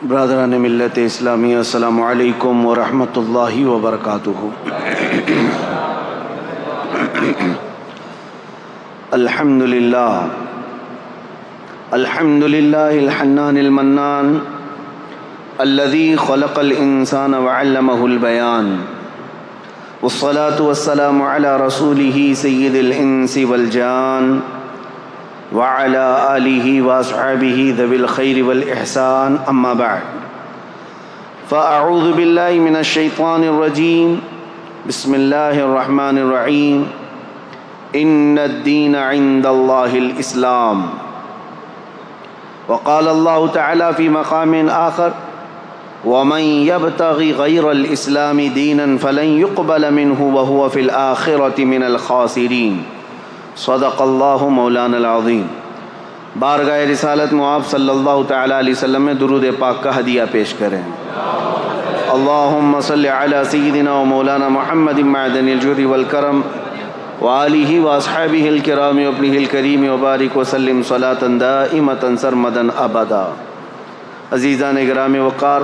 برادران ملت اسلامی، السلام علیکم ورحمۃ اللہ وبرکاتہ۔ الحمد للہ الحنان المنان الذي خلق الانسان وعلمه البيان، والصلاة والسلام على رسوله سید الانس والجان وعلى آلہ واصحابہ ذوی الخیر والإحسان، اما بعد فاعوذ باللہ من الشیطان الرجیم، بسم اللہ الرحمن الرحیم۔ ان الدین عند اللہ الاسلام، وقال اللہ تعالی فی مقام آخر، ومن يبتغ غیر الاسلام دینا فلن يقبل منه وهو في الآخرة من الخاسرین، صدق اللہ مولانا العظیم۔ بارگاہ رسالت معاب صلی اللہ تعالی علیہ وسلم میں درود پاک کا ہدیہ پیش کریں۔ اللہم صلی علی سیدنا و مولانا محمد معدن الجود والکرم وآلہ واصحابہ الکرام وابنہ الکریم وبارک وسلم صلاة دائمة سرمدا ابدا۔ عزیزان گرامی وقار،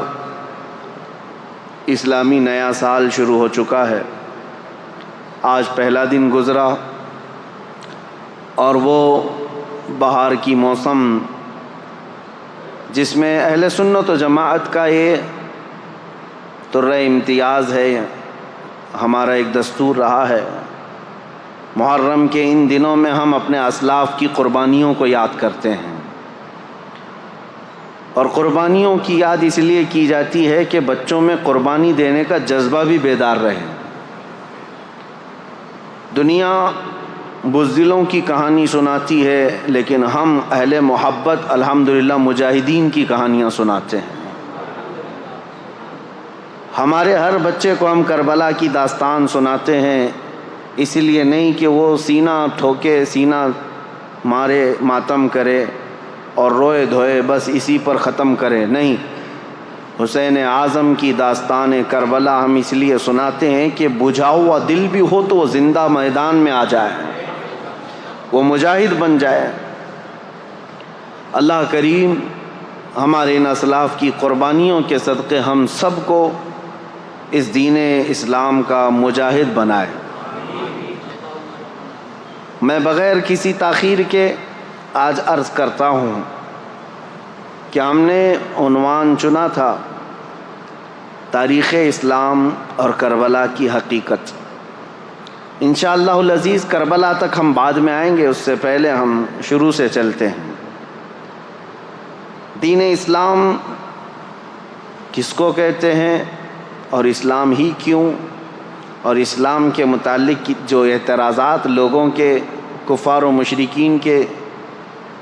اسلامی نیا سال شروع ہو چکا ہے۔ آج پہلا دن گزرا اور وہ بہار کی موسم جس میں اہل سنت و جماعت کا یہ طرح امتیاز ہے، ہمارا ایک دستور رہا ہے، محرم کے ان دنوں میں ہم اپنے اسلاف کی قربانیوں کو یاد کرتے ہیں، اور قربانیوں کی یاد اس لیے کی جاتی ہے کہ بچوں میں قربانی دینے کا جذبہ بھی بیدار رہے۔ دنیا بزدلوں کی کہانی سناتی ہے، لیکن ہم اہل محبت الحمدللہ مجاہدین کی کہانیاں سناتے ہیں۔ ہمارے ہر بچے کو ہم کربلا کی داستان سناتے ہیں، اس لیے نہیں کہ وہ سینہ ٹھوکے، سینہ مارے، ماتم کرے اور روئے دھوئے بس اسی پر ختم کرے، نہیں۔ حسین اعظم کی داستان کربلا ہم اس لیے سناتے ہیں کہ بجھا ہوا دل بھی ہو تو وہ زندہ میدان میں آ جائے، وہ مجاہد بن جائے۔ اللہ کریم ہمارے ان اسلاف کی قربانیوں کے صدقے ہم سب کو اس دین اسلام کا مجاہد بنائے۔ میں بغیر کسی تاخیر کے آج عرض کرتا ہوں کہ ہم نے عنوان چنا تھا تاریخ اسلام اور کربلا کی حقیقت۔ انشاءاللہ العزیز کربلا تک ہم بعد میں آئیں گے، اس سے پہلے ہم شروع سے چلتے ہیں۔ دین اسلام کس کو کہتے ہیں اور اسلام ہی کیوں، اور اسلام کے متعلق جو اعتراضات لوگوں کے، کفار و مشرکین کے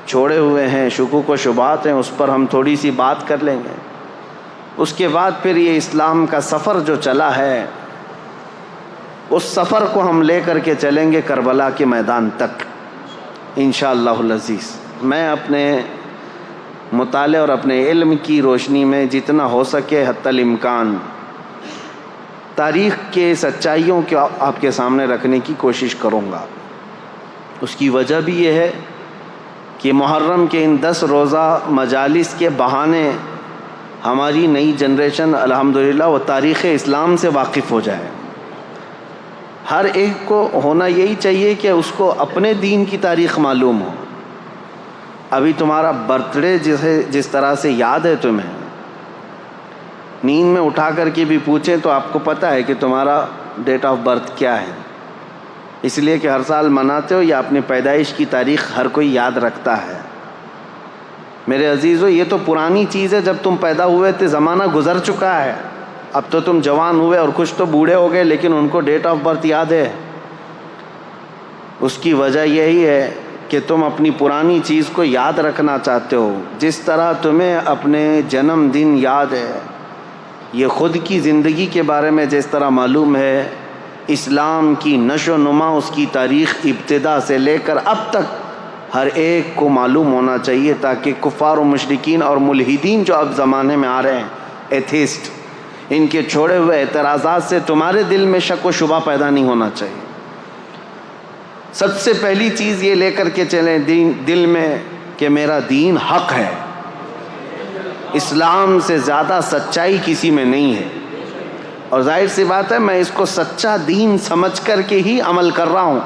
چھوڑے ہوئے ہیں، شکوک و شبہات ہیں، اس پر ہم تھوڑی سی بات کر لیں گے۔ اس کے بعد پھر یہ اسلام کا سفر جو چلا ہے، اس سفر کو ہم لے کر کے چلیں گے کربلا کے میدان تک انشاءاللہ العزیز۔ میں اپنے مطالعے اور اپنے علم کی روشنی میں جتنا ہو سکے حتی الامکان تاریخ کے سچائیوں کو آپ کے سامنے رکھنے کی کوشش کروں گا۔ اس کی وجہ بھی یہ ہے کہ محرم کے ان 10 روزہ مجالس کے بہانے ہماری نئی جنریشن الحمدللہ وہ تاریخ اسلام سے واقف ہو جائے۔ ہر ایک کو ہونا یہی چاہیے کہ اس کو اپنے دین کی تاریخ معلوم ہو۔ ابھی تمہارا برتھ ڈے جس طرح سے یاد ہے، تمہیں نیند میں اٹھا کر کے بھی پوچھیں تو آپ کو پتہ ہے کہ تمہارا ڈیٹ آف برتھ کیا ہے، اس لیے کہ ہر سال مناتے ہو یا اپنی پیدائش کی تاریخ ہر کوئی یاد رکھتا ہے۔ میرے عزیزو، یہ تو پرانی چیز ہے، جب تم پیدا ہوئے تھے زمانہ گزر چکا ہے، اب تو تم جوان ہوئے اور کچھ تو بوڑھے ہو گئے، لیکن ان کو ڈیٹ آف برتھ یاد ہے۔ اس کی وجہ یہی ہے کہ تم اپنی پرانی چیز کو یاد رکھنا چاہتے ہو، جس طرح تمہیں اپنے جنم دن یاد ہے، یہ خود کی زندگی کے بارے میں جس طرح معلوم ہے، اسلام کی نشو و نما، اس کی تاریخ ابتدا سے لے کر اب تک ہر ایک کو معلوم ہونا چاہیے، تاکہ کفار و مشرکین اور ملحدین جو اب زمانے میں آ رہے ہیں، ایتھیسٹ، ان کے چھوڑے ہوئے اعتراضات سے تمہارے دل میں شک و شبہ پیدا نہیں ہونا چاہیے۔ سب سے پہلی چیز یہ لے کر کے چلیں دل میں کہ میرا دین حق ہے۔ اسلام سے زیادہ سچائی کسی میں نہیں ہے، اور ظاہر سی بات ہے میں اس کو سچا دین سمجھ کر کے ہی عمل کر رہا ہوں،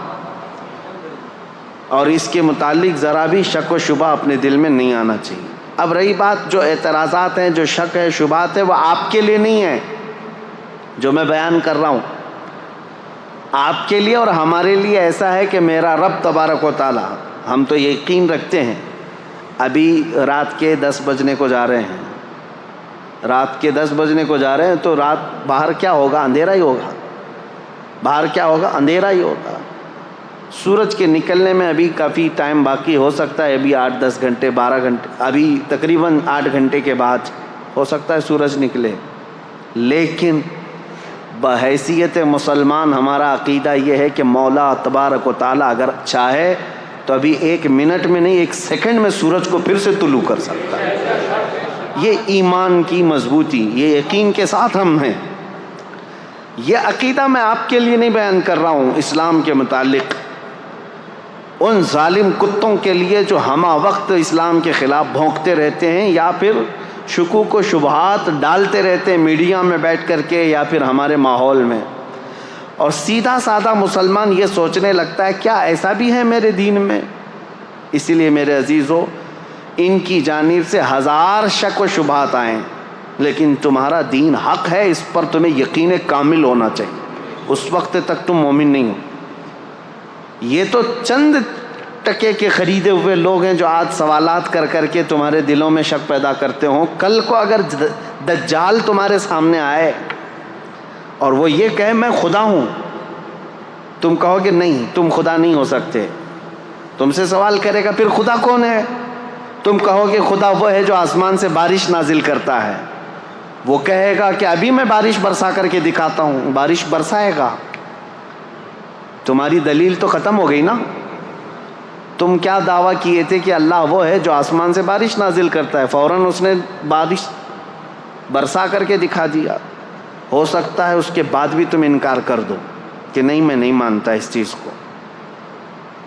اور اس کے متعلق ذرا بھی شک و شبہ اپنے دل میں نہیں آنا چاہیے۔ اب رہی بات جو اعتراضات ہیں، جو شک ہے، شبہات ہے، وہ آپ کے لیے نہیں ہے جو میں بیان کر رہا ہوں، آپ کے لیے اور ہمارے لیے ایسا ہے کہ میرا رب تبارک و تعالی، ہم تو یقین رکھتے ہیں، ابھی رات کے 10 بجنے کو جا رہے ہیں، رات کے 10 بجنے کو جا رہے ہیں، تو رات باہر کیا ہوگا؟ اندھیرا ہی ہوگا، باہر کیا ہوگا؟ اندھیرا ہی ہوگا۔ سورج کے نکلنے میں ابھی کافی ٹائم باقی ہو سکتا ہے، ابھی 8-10 گھنٹے 12 گھنٹے، ابھی تقریباً 8 گھنٹے کے بعد ہو سکتا ہے سورج نکلے، لیکن بحیثیت مسلمان ہمارا عقیدہ یہ ہے کہ مولا تبارک و تعالیٰ اگر چاہے تو ابھی 1 منٹ میں نہیں 1 سیکنڈ میں سورج کو پھر سے طلوع کر سکتا ہے۔ یہ ایمان کی مضبوطی، یہ یقین کے ساتھ ہم ہیں۔ یہ عقیدہ میں آپ کے لیے نہیں بیان کر رہا ہوں، اسلام کے متعلق ان ظالم کتوں کے لیے جو ہمہ وقت اسلام کے خلاف بھونکتے رہتے ہیں، یا پھر شکوک و شبہات ڈالتے رہتے ہیں میڈیا میں بیٹھ کر کے یا پھر ہمارے ماحول میں، اور سیدھا سادہ مسلمان یہ سوچنے لگتا ہے کیا ایسا بھی ہے میرے دین میں؟ اسی لیے میرے عزیزو، ان کی جانب سے 1000 شک و شبہات آئیں، لیکن تمہارا دین حق ہے، اس پر تمہیں یقین کامل ہونا چاہیے، اس وقت تک تم مومن نہیں ہو۔ یہ تو چند ٹکے کے خریدے ہوئے لوگ ہیں جو آج سوالات کر کر کے تمہارے دلوں میں شک پیدا کرتے ہوں۔ کل کو اگر دجال تمہارے سامنے آئے اور وہ یہ کہے میں خدا ہوں، تم کہو گے نہیں تم خدا نہیں ہو سکتے، تم سے سوال کرے گا پھر خدا کون ہے؟ تم کہو گے خدا وہ ہے جو آسمان سے بارش نازل کرتا ہے، وہ کہے گا کہ ابھی میں بارش برسا کر کے دکھاتا ہوں، بارش برسائے گا۔ تمہاری دلیل تو ختم ہو گئی نا۔ تم کیا دعویٰ کیے تھے کہ اللہ وہ ہے جو آسمان سے بارش نازل کرتا ہے، فوراً اس نے بارش برسا کر کے دکھا دیا۔ ہو سکتا ہے اس کے بعد بھی تم انکار کر دو کہ نہیں میں نہیں مانتا اس چیز کو۔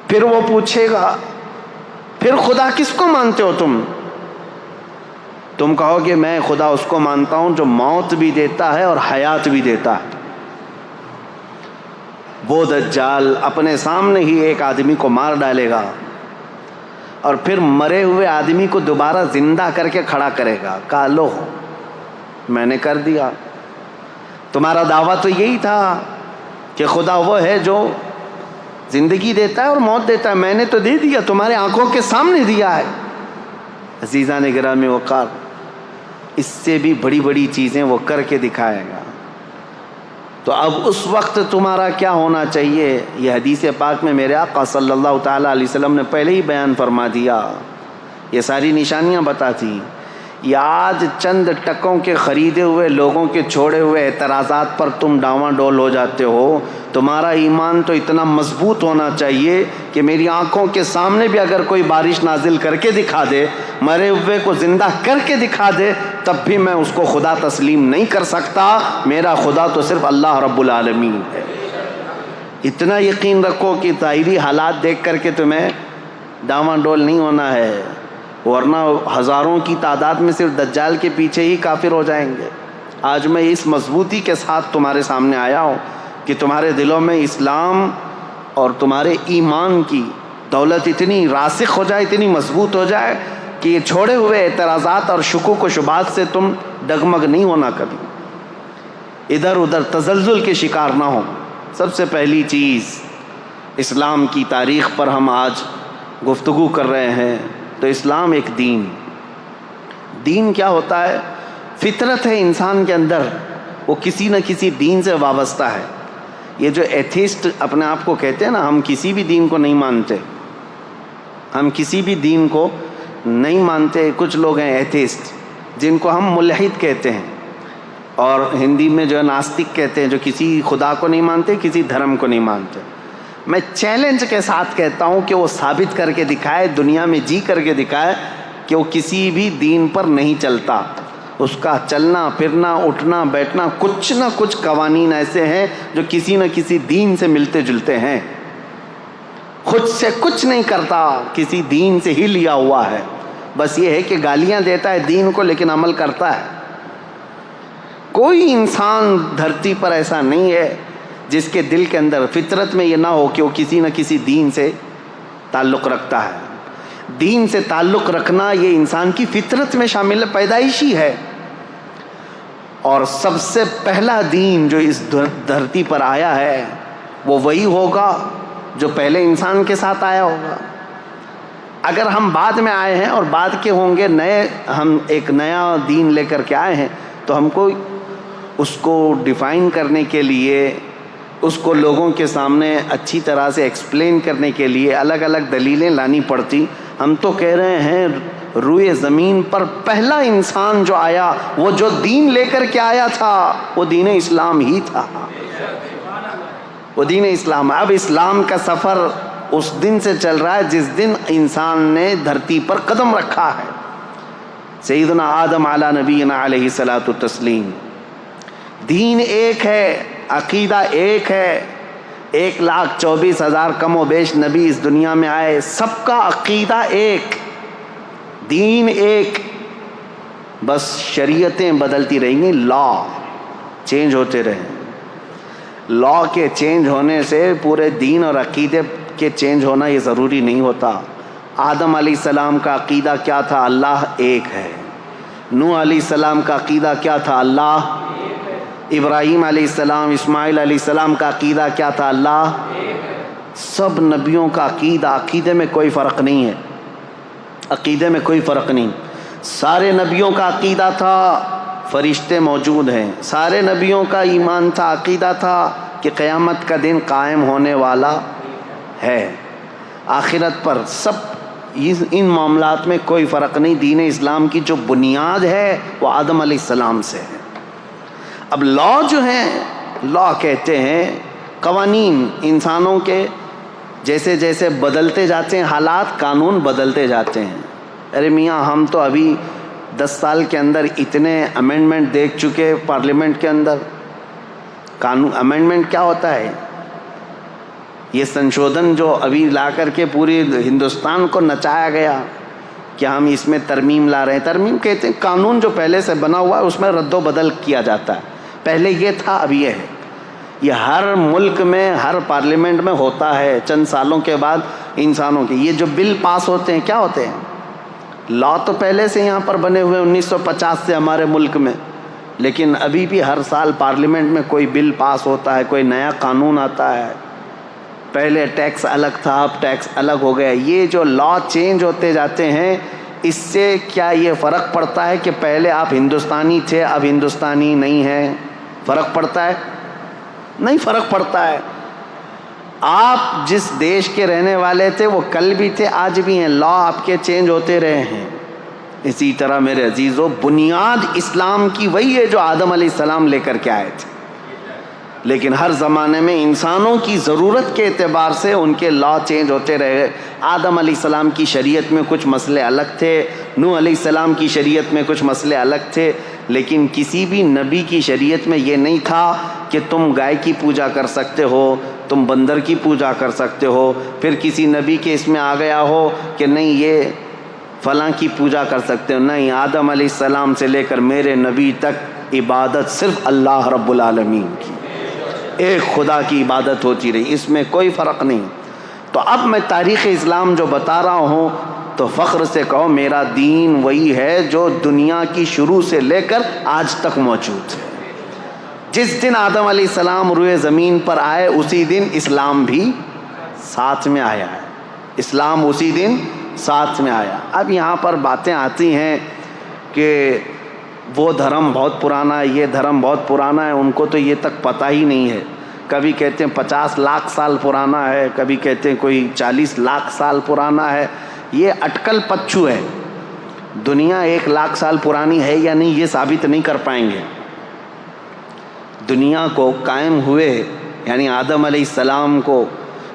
پھر وہ پوچھے گا پھر خدا کس کو مانتے ہو تم کہو گے میں خدا اس کو مانتا ہوں جو موت بھی دیتا ہے اور حیات بھی دیتا ہے۔ وہ دجال اپنے سامنے ہی ایک آدمی کو مار ڈالے گا اور پھر مرے ہوئے آدمی کو دوبارہ زندہ کر کے کھڑا کرے گا، کہا لو میں نے کر دیا۔ تمہارا دعویٰ تو یہی تھا کہ خدا وہ ہے جو زندگی دیتا ہے اور موت دیتا ہے، میں نے تو دے دیا، تمہارے آنکھوں کے سامنے دیا ہے۔ عزیزان گرامی وقار، اس سے بھی بڑی بڑی چیزیں وہ کر کے دکھائے گا۔ تو اب اس وقت تمہارا کیا ہونا چاہیے؟ یہ حدیث پاک میں میرے آقا صلی اللہ تعالیٰ علیہ وسلم نے پہلے ہی بیان فرما دیا، یہ ساری نشانیاں بتاتی۔ یہ آج چند ٹکوں کے خریدے ہوئے لوگوں کے چھوڑے ہوئے اعتراضات پر تم ڈاواں ڈول ہو جاتے ہو۔ تمہارا ایمان تو اتنا مضبوط ہونا چاہیے کہ میری آنکھوں کے سامنے بھی اگر کوئی بارش نازل کر کے دکھا دے، مرے ہوئے کو زندہ کر کے دکھا دے، تب بھی میں اس کو خدا تسلیم نہیں کر سکتا، میرا خدا تو صرف اللہ رب العالمین ہے۔ اتنا یقین رکھو کہ ظاہری حالات دیکھ کر کے تمہیں ڈاواں ڈول نہیں ہونا ہے، ورنہ ہزاروں کی تعداد میں صرف دجال کے پیچھے ہی کافر ہو جائیں گے۔ آج میں اس مضبوطی کے ساتھ تمہارے سامنے آیا ہوں کہ تمہارے دلوں میں اسلام اور تمہارے ایمان کی دولت اتنی راسخ ہو جائے، اتنی مضبوط ہو جائے کہ یہ چھوڑے ہوئے اعتراضات اور شکوک و شبہات سے تم ڈگمگ نہیں ہونا، کبھی ادھر ادھر تزلزل کے شکار نہ ہو۔ سب سے پہلی چیز، اسلام کی تاریخ پر ہم آج گفتگو کر رہے ہیں، تو اسلام ایک دین کیا ہوتا ہے؟ فطرت ہے انسان کے اندر، وہ کسی نہ کسی دین سے وابستہ ہے۔ یہ جو ایتھیسٹ اپنے آپ کو کہتے ہیں نا، ہم کسی بھی دین کو نہیں مانتے، ہم کسی بھی دین کو نہیں مانتے، کچھ لوگ ہیں ایتھیسٹ جن کو ہم ملحد کہتے ہیں، اور ہندی میں جو ہے ناستک کہتے ہیں، جو کسی خدا کو نہیں مانتے، کسی دھرم کو نہیں مانتے۔ میں چیلنج کے ساتھ کہتا ہوں کہ وہ ثابت کر کے دکھائے، دنیا میں جی کر کے دکھائے کہ وہ کسی بھی دین پر نہیں چلتا، اس کا چلنا پھرنا اٹھنا بیٹھنا کچھ نہ کچھ قوانین ایسے ہیں جو کسی نہ کسی دین سے ملتے جلتے ہیں، خود سے کچھ نہیں کرتا، کسی دین سے ہی لیا ہوا ہے۔ بس یہ ہے کہ گالیاں دیتا ہے دین کو لیکن عمل کرتا ہے۔ کوئی انسان دھرتی پر ایسا نہیں ہے جس کے دل کے اندر فطرت میں یہ نہ ہو کہ وہ کسی نہ کسی دین سے تعلق رکھتا ہے۔ دین سے تعلق رکھنا یہ انسان کی فطرت میں شامل ہے، پیدائشی ہے۔ اور سب سے پہلا دین جو اس دھرتی پر آیا ہے وہ وہی ہوگا جو پہلے انسان کے ساتھ آیا ہوگا۔ اگر ہم بعد میں آئے ہیں اور بعد کے ہوں گے ہم ایک نیا دین لے کر کے آئے ہیں تو ہم کو اس کو ڈیفائن کرنے کے لیے، اس کو لوگوں کے سامنے اچھی طرح سے ایکسپلین کرنے کے لیے الگ الگ دلیلیں لانی پڑتی۔ ہم تو کہہ رہے ہیں روئے زمین پر پہلا انسان جو آیا، وہ جو دین لے کر کے آیا تھا وہ دین اسلام ہی تھا، وہ دین اسلام۔ اب اسلام کا سفر اس دن سے چل رہا ہے جس دن انسان نے دھرتی پر قدم رکھا ہے۔ سیدنا آدم علی نبینا علیہ الصلاۃ والتسلیم۔ دین ایک ہے، عقیدہ ایک ہے۔ 1,24,000 کم و بیش نبی اس دنیا میں آئے، سب کا عقیدہ ایک، دین ایک، بس شریعتیں بدلتی رہیں گی، لا چینج ہوتے رہیں۔ لا کے چینج ہونے سے پورے دین اور عقیدے کے چینج ہونا یہ ضروری نہیں ہوتا۔ آدم علیہ السلام کا عقیدہ کیا تھا؟ اللہ ایک ہے۔ نوح علیہ السلام کا عقیدہ کیا تھا؟ اللہ۔ ابراہیم علیہ السلام، اسماعیل علیہ السلام کا عقیدہ کیا تھا؟ اللہ۔ سب نبیوں کا عقیدے میں کوئی فرق نہیں ہے، عقیدے میں کوئی فرق نہیں۔ سارے نبیوں کا عقیدہ تھا فرشتے موجود ہیں، سارے نبیوں کا ایمان تھا، عقیدہ تھا کہ قیامت کا دن قائم ہونے والا ہے، آخرت پر سب ان معاملات میں کوئی فرق نہیں۔ دین اسلام کی جو بنیاد ہے وہ آدم علیہ السلام سے ہے۔ اب لا جو ہیں، لا کہتے ہیں قوانین انسانوں کے جیسے جیسے بدلتے جاتے ہیں حالات، قانون بدلتے جاتے ہیں۔ ارے میاں ہم تو ابھی 10 سال کے اندر اتنے امینڈمنٹ دیکھ چکے پارلیمنٹ کے اندر۔ قانون امینڈمنٹ کیا ہوتا ہے؟ یہ سنشودھن جو ابھی لا کر کے پوری ہندوستان کو نچایا گیا کہ ہم اس میں ترمیم لا رہے ہیں۔ ترمیم کہتے ہیں قانون جو پہلے سے بنا ہوا ہے اس میں رد و بدل کیا جاتا ہے، پہلے یہ تھا اب یہ ہے۔ یہ ہر ملک میں ہر پارلیمنٹ میں ہوتا ہے، چند سالوں کے بعد انسانوں کے یہ جو بل پاس ہوتے ہیں کیا ہوتے ہیں؟ لا تو پہلے سے یہاں پر بنے ہوئے 1950 سے ہمارے ملک میں، لیکن ابھی بھی ہر سال پارلیمنٹ میں کوئی بل پاس ہوتا ہے، کوئی نیا قانون آتا ہے۔ پہلے ٹیکس الگ تھا، اب ٹیکس الگ ہو گیا۔ یہ جو لا چینج ہوتے جاتے ہیں، اس سے کیا یہ فرق پڑتا ہے کہ پہلے آپ ہندوستانی تھے اب ہندوستانی نہیں ہیں؟ فرق پڑتا ہے؟ نہیں فرق پڑتا ہے۔ آپ جس دیش کے رہنے والے تھے وہ کل بھی تھے آج بھی ہیں، لا آپ کے چینج ہوتے رہے ہیں۔ اسی طرح میرے عزیزو بنیاد اسلام کی وہی ہے جو آدم علیہ السلام لے کر کے آئے تھے، لیکن ہر زمانے میں انسانوں کی ضرورت کے اعتبار سے ان کے لا چینج ہوتے رہے۔ آدم علیہ السلام کی شریعت میں کچھ مسئلے الگ تھے، نوح علیہ السلام کی شریعت میں کچھ مسئلے الگ تھے، لیکن کسی بھی نبی کی شریعت میں یہ نہیں تھا کہ تم گائے کی پوجا کر سکتے ہو، تم بندر کی پوجا کر سکتے ہو۔ پھر کسی نبی کے اس میں آ گیا ہو کہ نہیں یہ فلاں کی پوجا کر سکتے ہو، نہیں، آدم علیہ السلام سے لے کر میرے نبی تک عبادت صرف اللہ رب العالمین کی، ایک خدا کی عبادت ہوتی رہی، اس میں کوئی فرق نہیں۔ تو اب میں تاریخ اسلام جو بتا رہا ہوں تو فخر سے کہو میرا دین وہی ہے جو دنیا کی شروع سے لے کر آج تک موجود ہے۔ جس دن آدم علیہ السلام روئے زمین پر آئے اسی دن اسلام بھی ساتھ میں آیا ہے، اسلام اسی دن ساتھ میں آیا۔ اب یہاں پر باتیں آتی ہیں کہ وہ دھرم بہت پرانا ہے، یہ دھرم بہت پرانا ہے، ان کو تو یہ تک پتہ ہی نہیں ہے۔ کبھی کہتے ہیں 50 لاکھ سال پرانا ہے، کبھی کہتے ہیں کوئی 40 لاکھ سال پرانا ہے۔ یہ اٹکل پچو ہے، دنیا 1 لاکھ سال پرانی ہے یا نہیں یہ ثابت نہیں کر پائیں گے۔ دنیا کو قائم ہوئے یعنی آدم علیہ السلام کو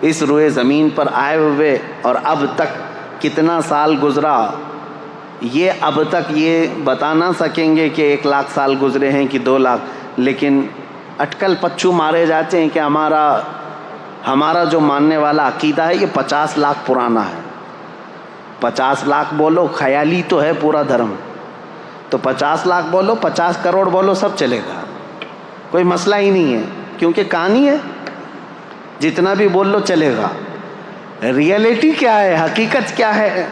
اس روئے زمین پر آئے ہوئے اور اب تک کتنا سال گزرا، یہ اب تک یہ بتا نہ سکیں گے کہ 1 لاکھ سال گزرے ہیں کہ 2 لاکھ، لیکن اٹکل پچو مارے جاتے ہیں کہ ہمارا جو ماننے والا عقیدہ ہے یہ 50 لاکھ پرانا ہے۔ 50 لاکھ بولو، خیالی تو ہے پورا دھرم، تو 50 لاکھ بولو، 50 کروڑ بولو، سب چلے گا، کوئی مسئلہ ہی نہیں ہے، کیونکہ کہانی ہے، جتنا بھی بول لو چلے گا۔ ریئلٹی کیا ہے، حقیقت کیا ہے،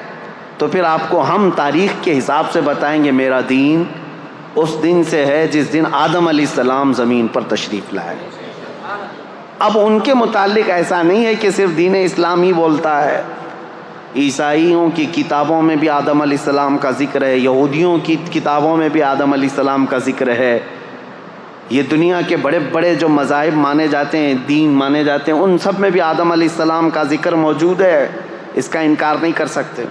تو پھر آپ کو ہم تاریخ کے حساب سے بتائیں گے میرا دین اس دن سے ہے جس دن آدم علیہ السلام زمین پر تشریف لائے۔ اب ان کے متعلق ایسا نہیں ہے کہ صرف دین اسلام ہی بولتا ہے، عیسائیوں کی کتابوں میں بھی آدم علیہ السلام کا ذکر ہے، یہودیوں کی کتابوں میں بھی آدم علیہ السلام کا ذکر ہے، یہ دنیا کے بڑے بڑے جو مذاہب مانے جاتے ہیں، دین مانے جاتے ہیں، ان سب میں بھی آدم علیہ السلام کا ذکر موجود ہے، اس کا انکار نہیں کر سکتے۔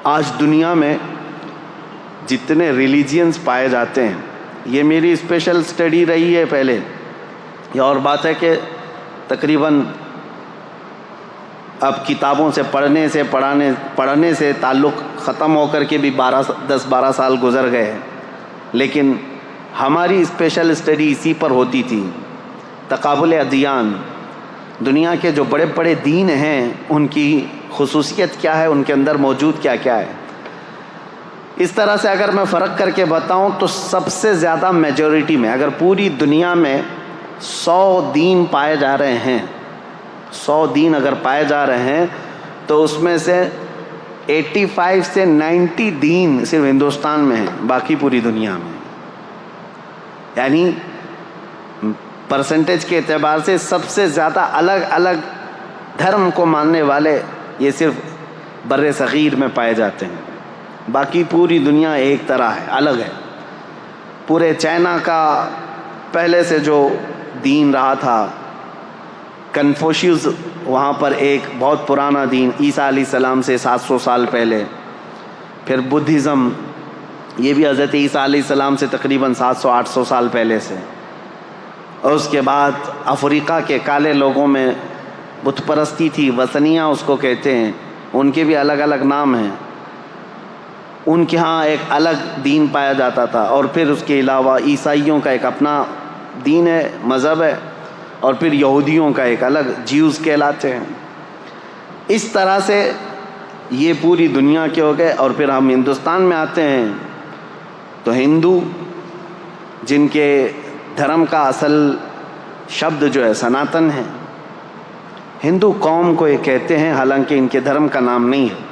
آج دنیا میں جتنے ریلیجینز پائے جاتے ہیں، یہ میری اسپیشل اسٹڈی رہی ہے پہلے، یہ اور بات ہے کہ تقریباً اب کتابوں سے پڑھنے سے تعلق ختم ہو کر کے بھی 10-12 سال گزر گئے ہیں، لیکن ہماری اسپیشل اسٹڈی اسی پر ہوتی تھی، تقابل ادیان، دنیا کے جو بڑے بڑے دین ہیں ان کی خصوصیت کیا ہے، ان کے اندر موجود کیا کیا ہے۔ اس طرح سے اگر میں فرق کر کے بتاؤں تو سب سے زیادہ میجورٹی میں، اگر پوری دنیا میں 100 دین پائے جا رہے ہیں، 100 دین اگر پائے جا رہے ہیں تو اس میں سے 85 سے 90 دین صرف ہندوستان میں ہیں، باقی پوری دنیا میں، یعنی پرسنٹیج کے اعتبار سے سب سے زیادہ الگ الگ دھرم کو ماننے والے یہ صرف بر صغیر میں پائے جاتے ہیں، باقی پوری دنیا ایک طرح ہے، الگ ہے۔ پورے چائنا کا پہلے سے جو دین رہا تھا، کنفوشیوس وہاں پر ایک بہت پرانا دین، عیسیٰ علیہ السلام سے 700 سال پہلے، پھر بدھزم، یہ بھی حضرت عیسیٰ علیہ السلام سے تقریباً 700-800 سال پہلے سے، اور اس کے بعد افریقہ کے کالے لوگوں میں بت پرستی تھی، وثنیہ اس کو کہتے ہیں، ان کے بھی الگ الگ نام ہیں، ان کے ہاں ایک الگ دین پایا جاتا تھا، اور پھر اس کے علاوہ عیسائیوں کا ایک اپنا دین ہے، مذہب ہے، اور پھر یہودیوں کا ایک الگ، جیوز کہلاتے ہیں۔ اس طرح سے یہ پوری دنیا کے ہو گئے، اور پھر ہم ہندوستان میں آتے ہیں تو ہندو، جن کے دھرم کا اصل شبد جو ہے سناتن ہے، ہندو قوم کو یہ کہتے ہیں، حالانکہ ان کے دھرم کا نام نہیں ہے۔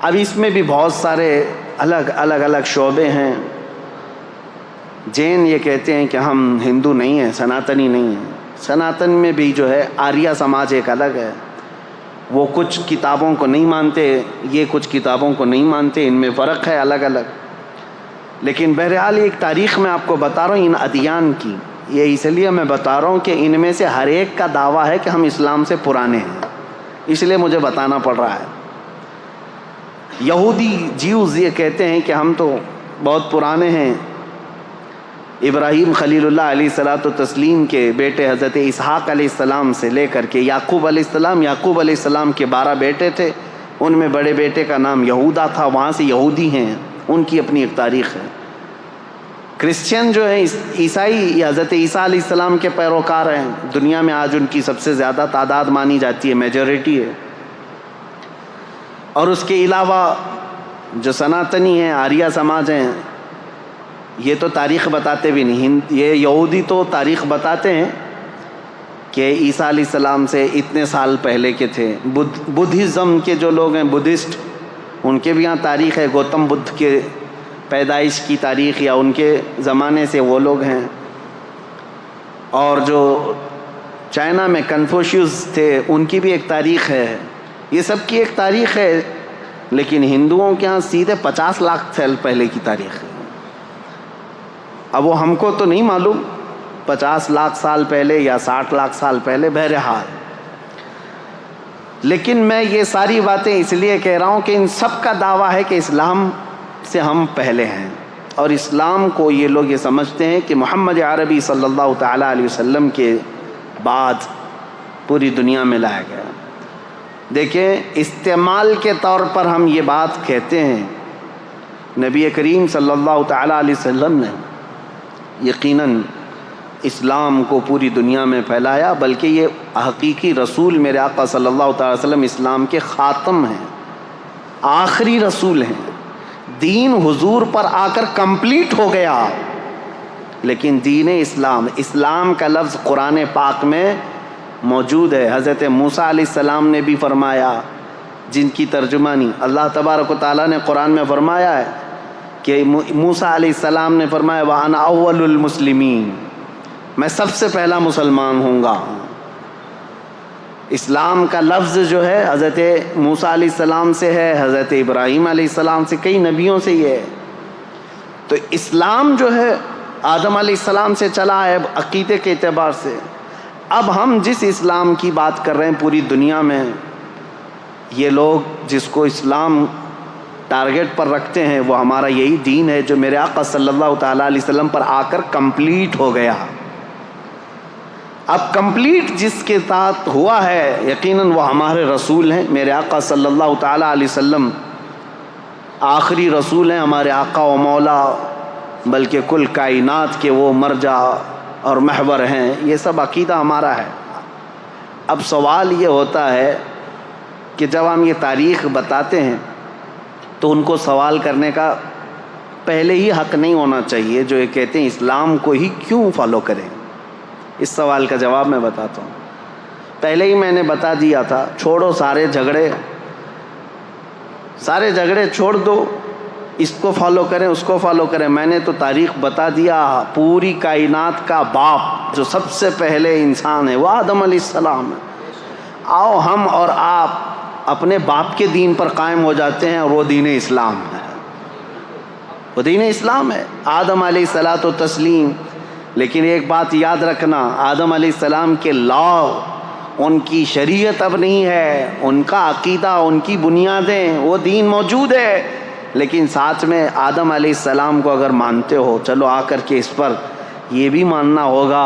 اب اس میں بھی بہت سارے الگ شعبے ہیں۔ جین یہ کہتے ہیں کہ ہم ہندو نہیں ہیں، سناتنی نہیں ہیں۔ سناتن میں بھی جو ہے آریہ سماج ایک الگ ہے، وہ کچھ کتابوں کو نہیں مانتے، یہ کچھ کتابوں کو نہیں مانتے، ان میں فرق ہے الگ الگ۔ لیکن بہرحال ایک تاریخ میں آپ کو بتا رہا ہوں ان ادیان کی، یہ اس لیے میں بتا رہا ہوں کہ ان میں سے ہر ایک کا دعویٰ ہے کہ ہم اسلام سے پرانے ہیں، اس لیے مجھے بتانا پڑ رہا ہے۔ یہودی جیوز یہ کہتے ہیں کہ ہم تو بہت پرانے ہیں، ابراہیم خلیل اللہ علیہ الصلوۃ والتسلیم کے بیٹے حضرت اسحاق علیہ السلام سے لے کر کے یعقوب علیہ السلام کے 12 بیٹے تھے، ان میں بڑے بیٹے کا نام یہودا تھا، وہاں سے یہودی ہیں، ان کی اپنی ایک تاریخ ہے۔ کرسچین جو ہیں عیسائی، یہ حضرت عیسیٰ علیہ السلام کے پیروکار ہیں، دنیا میں آج ان کی سب سے زیادہ تعداد مانی جاتی ہے، میجورٹی ہے۔ اور اس کے علاوہ جو سناتنی ہیں، آریہ سماج ہیں، یہ تو تاریخ بتاتے بھی نہیں، یہ یہودی تو تاریخ بتاتے ہیں کہ عیسیٰ علیہ السلام سے اتنے سال پہلے کے تھے۔ بدھزم کے جو لوگ ہیں، بدھسٹ، ان کے بھی یہاں تاریخ ہے، گوتم بدھ کے پیدائش کی تاریخ یا ان کے زمانے سے وہ لوگ ہیں۔ اور جو چائنا میں کنفوشیوس تھے، ان کی بھی ایک تاریخ ہے، یہ سب کی ایک تاریخ ہے، لیکن ہندوؤں کے ہاں سیدھے 50 لاکھ سال پہلے کی تاریخ ہے۔ اب وہ ہم کو تو نہیں معلوم 50 لاکھ سال پہلے یا 60 لاکھ سال پہلے، بہرحال۔ لیکن میں یہ ساری باتیں اس لیے کہہ رہا ہوں کہ ان سب کا دعویٰ ہے کہ اسلام سے ہم پہلے ہیں، اور اسلام کو یہ لوگ یہ سمجھتے ہیں کہ محمد عربی صلی اللہ تعالیٰ علیہ وسلم کے بعد پوری دنیا میں لایا گیا۔ دیکھیں، استعمال کے طور پر ہم یہ بات کہتے ہیں، نبی کریم صلی اللہ تعالیٰ علیہ وسلم نے یقیناً اسلام کو پوری دنیا میں پھیلایا، بلکہ یہ حقیقی رسول میرے آقا صلی اللہ تعالی وسلم اسلام کے خاتم ہیں، آخری رسول ہیں، دین حضور پر آ کر کمپلیٹ ہو گیا، لیکن دین اسلام کا لفظ قرآن پاک میں موجود ہے۔ حضرت موسیٰ علیہ السلام نے بھی فرمایا، جن کی ترجمانی اللہ تبارک و تعالیٰ نے قرآن میں فرمایا ہے کہ موسیٰ علیہ السلام نے فرمایا وَأَنَا أَوَّلُ الْمُسْلِمِينَ، میں سب سے پہلا مسلمان ہوں گا۔ اسلام کا لفظ جو ہے حضرت موسیٰ علیہ السلام سے ہے، حضرت ابراہیم علیہ السلام سے، کئی نبیوں سے یہ ہے۔ تو اسلام جو ہے آدم علیہ السلام سے چلا ہے عقیدے کے اعتبار سے۔ اب ہم جس اسلام کی بات کر رہے ہیں پوری دنیا میں، یہ لوگ جس کو اسلام ٹارگٹ پر رکھتے ہیں وہ ہمارا یہی دین ہے جو میرے آقا صلی اللہ تعالیٰ علیہ وسلم پر آ کر کمپلیٹ ہو گیا۔ اب کمپلیٹ جس کے ساتھ ہوا ہے یقیناً وہ ہمارے رسول ہیں، میرے آقا صلی اللہ تعالیٰ علیہ وسلم آخری رسول ہیں، ہمارے آقا و مولا، بلکہ کل کائنات کے وہ مرجع اور محور ہیں۔ یہ سب عقیدہ ہمارا ہے۔ اب سوال یہ ہوتا ہے کہ جب ہم یہ تاریخ بتاتے ہیں تو ان کو سوال کرنے کا پہلے ہی حق نہیں ہونا چاہیے جو یہ کہتے ہیں اسلام کو ہی کیوں فالو کریں۔ اس سوال کا جواب میں بتاتا ہوں۔ پہلے ہی میں نے بتا دیا تھا، چھوڑو سارے جھگڑے چھوڑ دو، اس کو فالو کریں اس کو فالو کریں۔ میں نے تو تاریخ بتا دیا، پوری کائنات کا باپ جو سب سے پہلے انسان ہے وہ آدم علیہ السلام ہے۔ آؤ ہم اور آپ اپنے باپ کے دین پر قائم ہو جاتے ہیں اور وہ دین اسلام ہے، وہ دین اسلام ہے، آدم علیہ الصلاۃ و تسلیم۔ لیکن ایک بات یاد رکھنا، آدم علیہ السلام کے لا، ان کی شریعت اب نہیں ہے، ان کا عقیدہ، ان کی بنیادیں، وہ دین موجود ہے، لیکن ساتھ میں آدم علیہ السلام کو اگر مانتے ہو، چلو آ کر کے اس پر یہ بھی ماننا ہوگا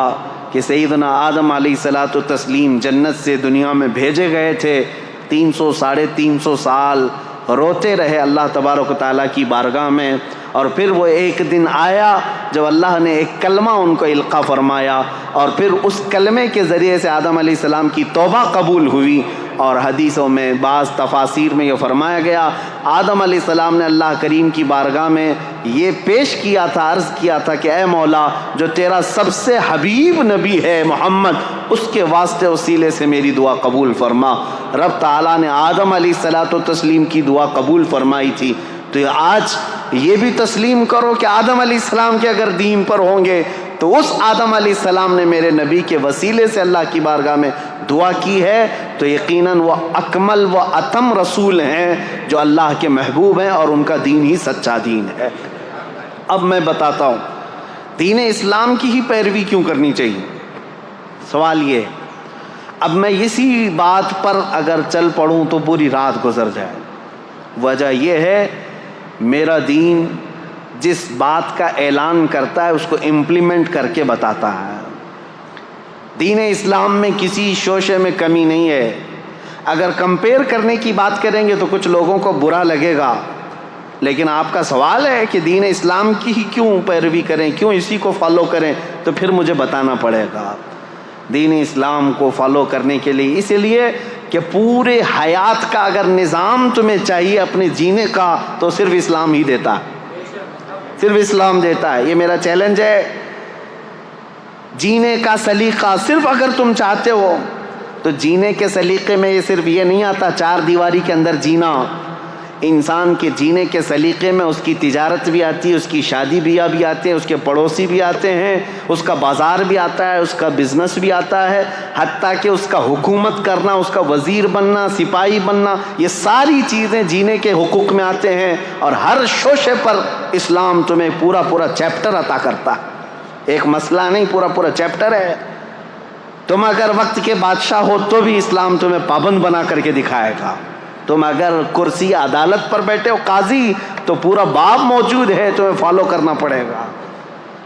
کہ سیدنا آدم علیہ الصلاۃ و تسلیم جنت سے دنیا میں بھیجے گئے تھے، 300 سال روتے رہے اللہ تبارک و تعالیٰ کی بارگاہ میں، اور پھر وہ ایک دن آیا جب اللہ نے ایک کلمہ ان کو القا فرمایا، اور پھر اس کلمے کے ذریعے سے آدم علیہ السلام کی توبہ قبول ہوئی۔ اور حدیثوں میں بعض تفاسیر میں یہ فرمایا گیا، آدم علیہ السلام نے اللہ کریم کی بارگاہ میں یہ پیش کیا تھا، عرض کیا تھا کہ اے مولا، جو تیرا سب سے حبیب نبی ہے محمد، اس کے واسطے وسیلے سے میری دعا قبول فرما۔ رب تعالیٰ نے آدم علیہ الصلاۃ و تسلیم کی دعا قبول فرمائی تھی۔ تو آج یہ بھی تسلیم کرو کہ آدم علیہ السلام کے اگر دین پر ہوں گے تو اس آدم علیہ السلام نے میرے نبی کے وسیلے سے اللہ کی بارگاہ میں دعا کی ہے، تو یقیناً وہ اکمل و اتم رسول ہیں جو اللہ کے محبوب ہیں، اور ان کا دین ہی سچا دین ہے۔ اب میں بتاتا ہوں دین اسلام کی ہی پیروی کیوں کرنی چاہیے۔ سوال یہ، اب میں اسی بات پر اگر چل پڑوں تو پوری رات گزر جائے۔ وجہ یہ ہے، میرا دین جس بات کا اعلان کرتا ہے اس کو امپلیمنٹ کر کے بتاتا ہے۔ دین اسلام میں کسی شوشے میں کمی نہیں ہے۔ اگر کمپیئر کرنے کی بات کریں گے تو کچھ لوگوں کو برا لگے گا، لیکن آپ کا سوال ہے کہ دین اسلام کی ہی کیوں پیروی کریں، کیوں اسی کو فالو کریں، تو پھر مجھے بتانا پڑے گا۔ دین اسلام کو فالو کرنے کے لیے اس لیے کہ پورے حیات کا اگر نظام تمہیں چاہیے اپنے جینے کا تو صرف اسلام ہی دیتا ہے، صرف اسلام دیتا ہے۔ یہ میرا چیلنج ہے، جینے کا سلیقہ صرف اگر تم چاہتے ہو تو جینے کے سلیقے میں یہ صرف یہ نہیں آتا چار دیواری کے اندر جینا، انسان کے جینے کے سلیقے میں اس کی تجارت بھی آتی ہے، اس کی شادی بیاہ بھی آتے ہیں، اس کے پڑوسی بھی آتے ہیں، اس کا بازار بھی آتا ہے، اس کا بزنس بھی آتا ہے، حتیٰ کہ اس کا حکومت کرنا، اس کا وزیر بننا، سپاہی بننا، یہ ساری چیزیں جینے کے حقوق میں آتے ہیں۔ اور ہر شوشے پر اسلام تمہیں پورا چیپٹر عطا کرتا ہے، ایک مسئلہ نہیں، پورا چیپٹر ہے۔ تم اگر وقت کے بادشاہ ہو تو بھی اسلام تمہیں پابند بنا کر کے دکھائے گا۔ تم اگر کرسی عدالت پر بیٹھے ہو قاضی تو پورا باب موجود ہے، تمہیں فالو کرنا پڑے گا۔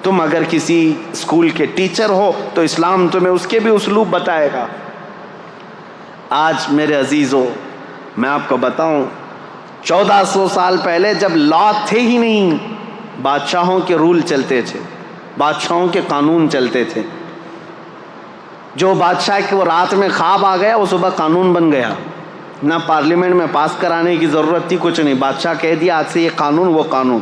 تم اگر کسی اسکول کے ٹیچر ہو تو اسلام تمہیں اس کے بھی اسلوب بتائے گا۔ آج میرے عزیزو میں آپ کو بتاؤں، 1400 سال پہلے جب لا تھے ہی نہیں، بادشاہوں کے رول چلتے تھے، بادشاہوں کے قانون چلتے تھے۔ جو بادشاہ کے وہ رات میں خواب آ گیا وہ صبح قانون بن گیا۔ نہ پارلیمنٹ میں پاس کرانے کی ضرورت تھی، کچھ نہیں، بادشاہ کہہ دیا آج سے یہ قانون وہ قانون۔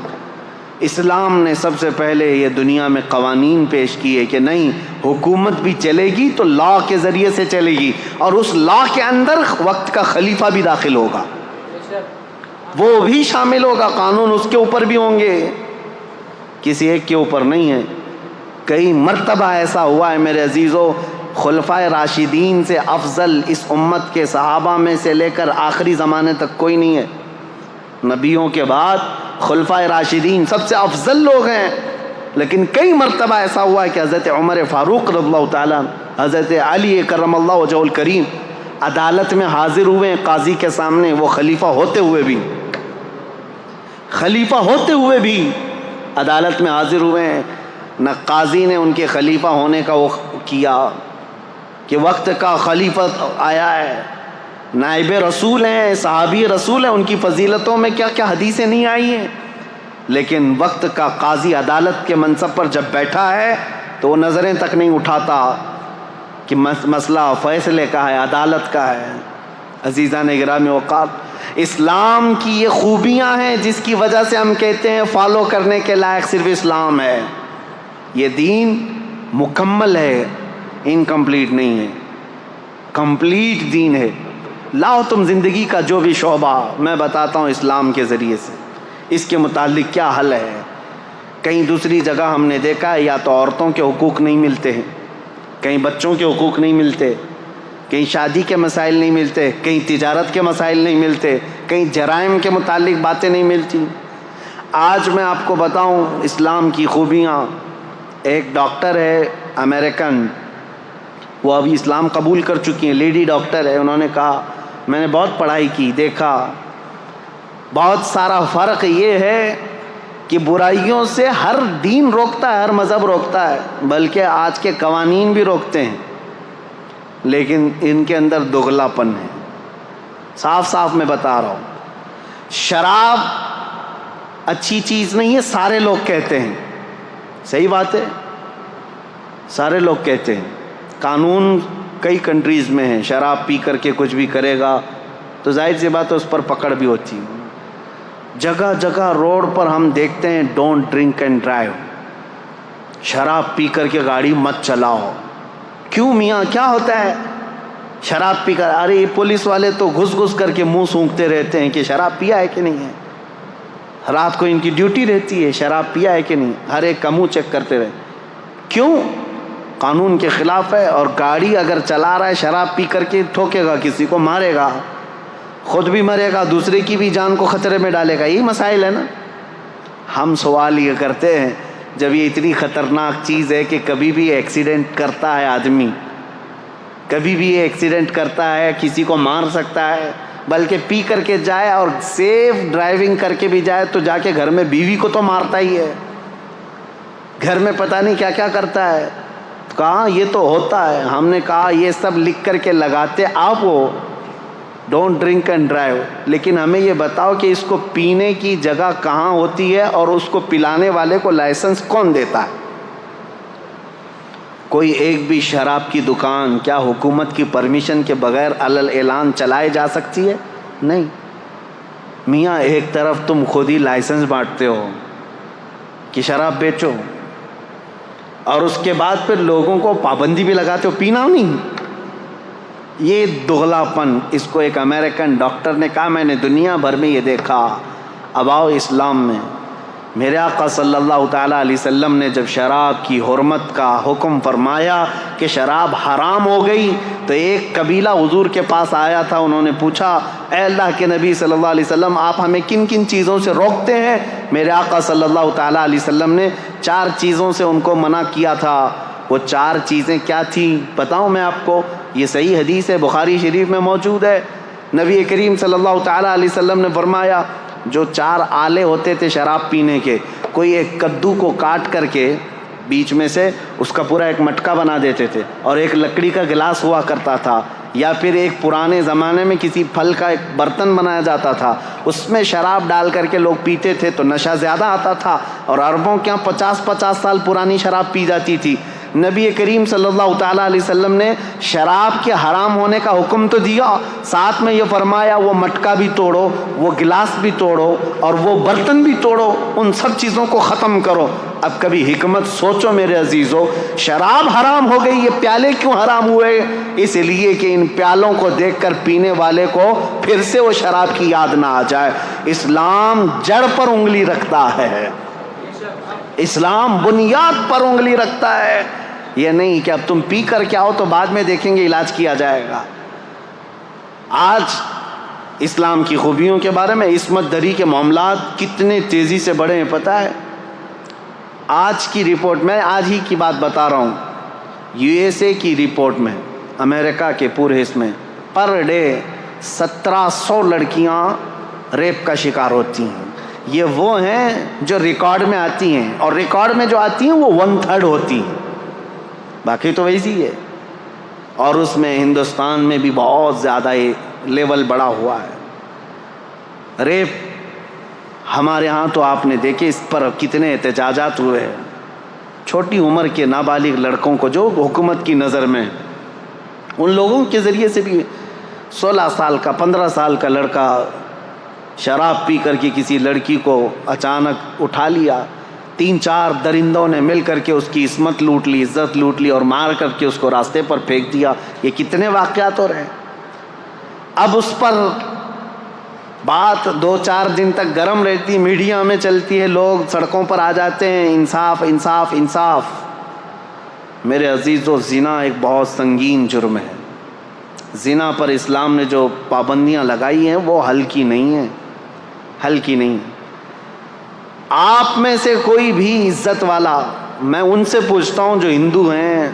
اسلام نے سب سے پہلے یہ دنیا میں قوانین پیش کیے کہ نہیں، حکومت بھی چلے گی تو لا کے ذریعے سے چلے گی، اور اس لا کے اندر وقت کا خلیفہ بھی داخل ہوگا، وہ بھی شامل ہوگا، قانون اس کے اوپر بھی ہوں گے، کسی ایک کے اوپر نہیں ہے۔ کئی مرتبہ ایسا ہوا ہے میرے عزیزو، خلفائے راشدین سے افضل اس امت کے صحابہ میں سے لے کر آخری زمانے تک کوئی نہیں ہے۔ نبیوں کے بعد خلفائے راشدین سب سے افضل لوگ ہیں، لیکن کئی مرتبہ ایسا ہوا ہے کہ حضرت عمر فاروق رضی اللہ تعالیٰ، حضرت علی کرم اللہ وجہہ الکریم عدالت میں حاضر ہوئے ہیں قاضی کے سامنے، وہ خلیفہ ہوتے ہوئے بھی عدالت میں حاضر ہوئے ہیں، نہ قاضی نے ان کے خلیفہ ہونے کا وہ کیا کہ وقت کا خلیفہ آیا ہے، نائب رسول ہیں، صحابی رسول ہیں، ان کی فضیلتوں میں کیا کیا حدیثیں نہیں آئی ہیں، لیکن وقت کا قاضی عدالت کے منصب پر جب بیٹھا ہے تو وہ نظریں تک نہیں اٹھاتا کہ مسئلہ فیصلے کا ہے، عدالت کا ہے۔ عزیزان گرامی وقار، اسلام کی یہ خوبیاں ہیں جس کی وجہ سے ہم کہتے ہیں فالو کرنے کے لائق صرف اسلام ہے۔ یہ دین مکمل ہے، انکمپلیٹ نہیں ہے، کمپلیٹ دین ہے۔ لاؤ تم زندگی کا جو بھی شعبہ، میں بتاتا ہوں اسلام کے ذریعے سے اس کے متعلق کیا حل ہے۔ کہیں دوسری جگہ ہم نے دیکھا ہے یا تو عورتوں کے حقوق نہیں ملتے ہیں، کہیں بچوں کے حقوق نہیں ملتے، کہیں شادی کے مسائل نہیں ملتے، کہیں تجارت کے مسائل نہیں ملتے، کہیں جرائم کے متعلق باتیں نہیں ملتی۔ آج میں آپ کو بتاؤں اسلام کی خوبیاں۔ ایک ڈاکٹر ہے امریکن، وہ ابھی اسلام قبول کر چکی ہیں، لیڈی ڈاکٹر ہے، انہوں نے کہا میں نے بہت پڑھائی کی، دیکھا بہت سارا فرق یہ ہے کہ برائیوں سے ہر دین روکتا ہے، ہر مذہب روکتا ہے، بلکہ آج کے قوانین بھی روکتے ہیں، لیکن ان کے اندر دگلا پن ہے۔ صاف صاف میں بتا رہا ہوں، شراب اچھی چیز نہیں ہے، سارے لوگ کہتے ہیں، صحیح بات ہے، سارے لوگ کہتے ہیں، قانون کئی کنٹریز میں ہیں، شراب پی کر کے کچھ بھی کرے گا تو ظاہر سی بات ہے اس پر پکڑ بھی ہوتی ہے۔ جگہ جگہ روڈ پر ہم دیکھتے ہیں ڈونٹ ڈرنک اینڈ ڈرائیو، شراب پی کر کے گاڑی مت چلاؤ۔ کیوں میاں، کیا ہوتا ہے شراب پی کر؟ ارے یہ پولیس والے تو گھس گھس کر کے منہ سونکھتے رہتے ہیں کہ شراب پیا ہے کہ نہیں ہے، رات کو ان کی ڈیوٹی رہتی ہے شراب پیا ہے کہ نہیں، ہر ایک کا منہ چیک کرتے رہے۔ کیوں؟ قانون کے خلاف ہے، اور گاڑی اگر چلا رہا ہے شراب پی کر کے ٹھوکے گا، کسی کو مارے گا، خود بھی مرے گا، دوسرے کی بھی جان کو خطرے میں ڈالے گا۔ یہی مسائل ہے نا۔ ہم سوال یہ کرتے ہیں جب یہ اتنی خطرناک چیز ہے کہ کبھی بھی ایکسیڈنٹ کرتا ہے آدمی، کبھی بھی ایکسیڈنٹ کرتا ہے، کسی کو مار سکتا ہے، بلکہ پی کر کے جائے اور سیف ڈرائیونگ کر کے بھی جائے تو جا کے گھر میں بیوی کو تو مارتا ہی ہے، گھر میں پتہ نہیں کیا کیا کرتا ہے۔ کہاں یہ تو ہوتا ہے۔ ہم نے کہا یہ سب لکھ کر کے لگاتے آپ ہو، ڈونٹ ڈرنک اینڈ ڈرائیو، لیکن ہمیں یہ بتاؤ کہ اس کو پینے کی جگہ کہاں ہوتی ہے اور اس کو پلانے والے کو لائسنس کون دیتا ہے؟ کوئی ایک بھی شراب کی دکان کیا حکومت کی پرمیشن کے بغیر علل اعلان چلائے جا سکتی ہے؟ نہیں۔ میاں ایک طرف تم خود ہی لائسنس بانٹتے ہو کہ شراب بیچو، اور اس کے بعد پھر لوگوں کو پابندی بھی لگاتے ہو پینا نہیں۔ یہ دغلا پن، اس کو ایک امریکن ڈاکٹر نے کہا میں نے دنیا بھر میں یہ دیکھا، اب آؤ اسلام میں۔ میرے آقا صلی اللہ تعالیٰ علیہ وسلم نے جب شراب کی حرمت کا حکم فرمایا کہ شراب حرام ہو گئی تو ایک قبیلہ حضور کے پاس آیا تھا، انہوں نے پوچھا اے اللہ کے نبی صلی اللہ علیہ وسلم آپ ہمیں کن کن چیزوں سے روکتے ہیں؟ میرے آقا صلی اللہ تعالیٰ علیہ وسلم نے 4 چیزوں سے ان کو منع کیا تھا۔ وہ 4 چیزیں کیا تھیں بتاؤں میں آپ کو؟ یہ صحیح حدیث ہے، بخاری شریف میں موجود ہے۔ نبی کریم صلی اللہ تعالیٰ علیہ وسلم نے فرمایا جو 4 آلے ہوتے تھے شراب پینے کے، کوئی ایک کدو کو کاٹ کر کے بیچ میں سے اس کا پورا ایک مٹکا بنا دیتے تھے، اور ایک لکڑی کا گلاس ہوا کرتا تھا، یا پھر ایک پرانے زمانے میں کسی پھل کا ایک برتن بنایا جاتا تھا، اس میں شراب ڈال کر کے لوگ پیتے تھے تو نشہ زیادہ آتا تھا، اور عربوں کے یہاں 50-50 سال پرانی شراب پی جاتی تھی۔ نبی کریم صلی اللہ تعالیٰ علیہ وسلم نے شراب کے حرام ہونے کا حکم تو دیا، ساتھ میں یہ فرمایا وہ مٹکا بھی توڑو، وہ گلاس بھی توڑو، اور وہ برتن بھی توڑو، ان سب چیزوں کو ختم کرو۔ اب کبھی حکمت سوچو میرے عزیزو، شراب حرام ہو گئی، یہ پیالے کیوں حرام ہوئے؟ اس لیے کہ ان پیالوں کو دیکھ کر پینے والے کو پھر سے وہ شراب کی یاد نہ آ جائے۔ اسلام جڑ پر انگلی رکھتا ہے، اسلام بنیاد پر انگلی رکھتا ہے، یہ نہیں کہ اب تم پی کر کے آؤ تو بعد میں دیکھیں گے علاج کیا جائے گا۔ آج اسلام کی خوبیوں کے بارے میں، عصمت دری کے معاملات کتنے تیزی سے بڑھے ہیں پتہ ہے؟ آج کی رپورٹ، میں آج ہی کی بات بتا رہا ہوں، USA کی رپورٹ میں، امریکہ کے پورے حصے میں پر ڈے 1700 لڑکیاں ریپ کا شکار ہوتی ہیں۔ یہ وہ ہیں جو ریکارڈ میں آتی ہیں، اور ریکارڈ میں جو آتی ہیں وہ 1/3 ہوتی ہیں، باقی تو ویسی ہے۔ اور اس میں ہندوستان میں بھی بہت زیادہ لیول بڑا ہوا ہے ریپ۔ ہمارے ہاں تو آپ نے دیکھے اس پر کتنے احتجاجات ہوئے ہیں، چھوٹی عمر کے نابالغ لڑکوں کو جو حکومت کی نظر میں، ان لوگوں کے ذریعے سے بھی 16 سال کا 15 سال کا لڑکا شراب پی کر کے کسی لڑکی کو اچانک اٹھا لیا، 3-4 درندوں نے مل کر کے اس کی عصمت لوٹ لی، عزت لوٹ لی، اور مار کر کے اس کو راستے پر پھینک دیا۔ یہ کتنے واقعات ہو رہے ہیں۔ اب اس پر بات 2-4 دن تک گرم رہتی، میڈیا میں چلتی ہے، لوگ سڑکوں پر آ جاتے ہیں، انصاف انصاف انصاف۔ میرے عزیزو، زنا ایک بہت سنگین جرم ہے۔ زنا پر اسلام نے جو پابندیاں لگائی ہیں وہ ہلکی نہیں ہیں، ہلکی نہیں۔ آپ میں سے کوئی بھی عزت والا، میں ان سے پوچھتا ہوں جو ہندو ہیں،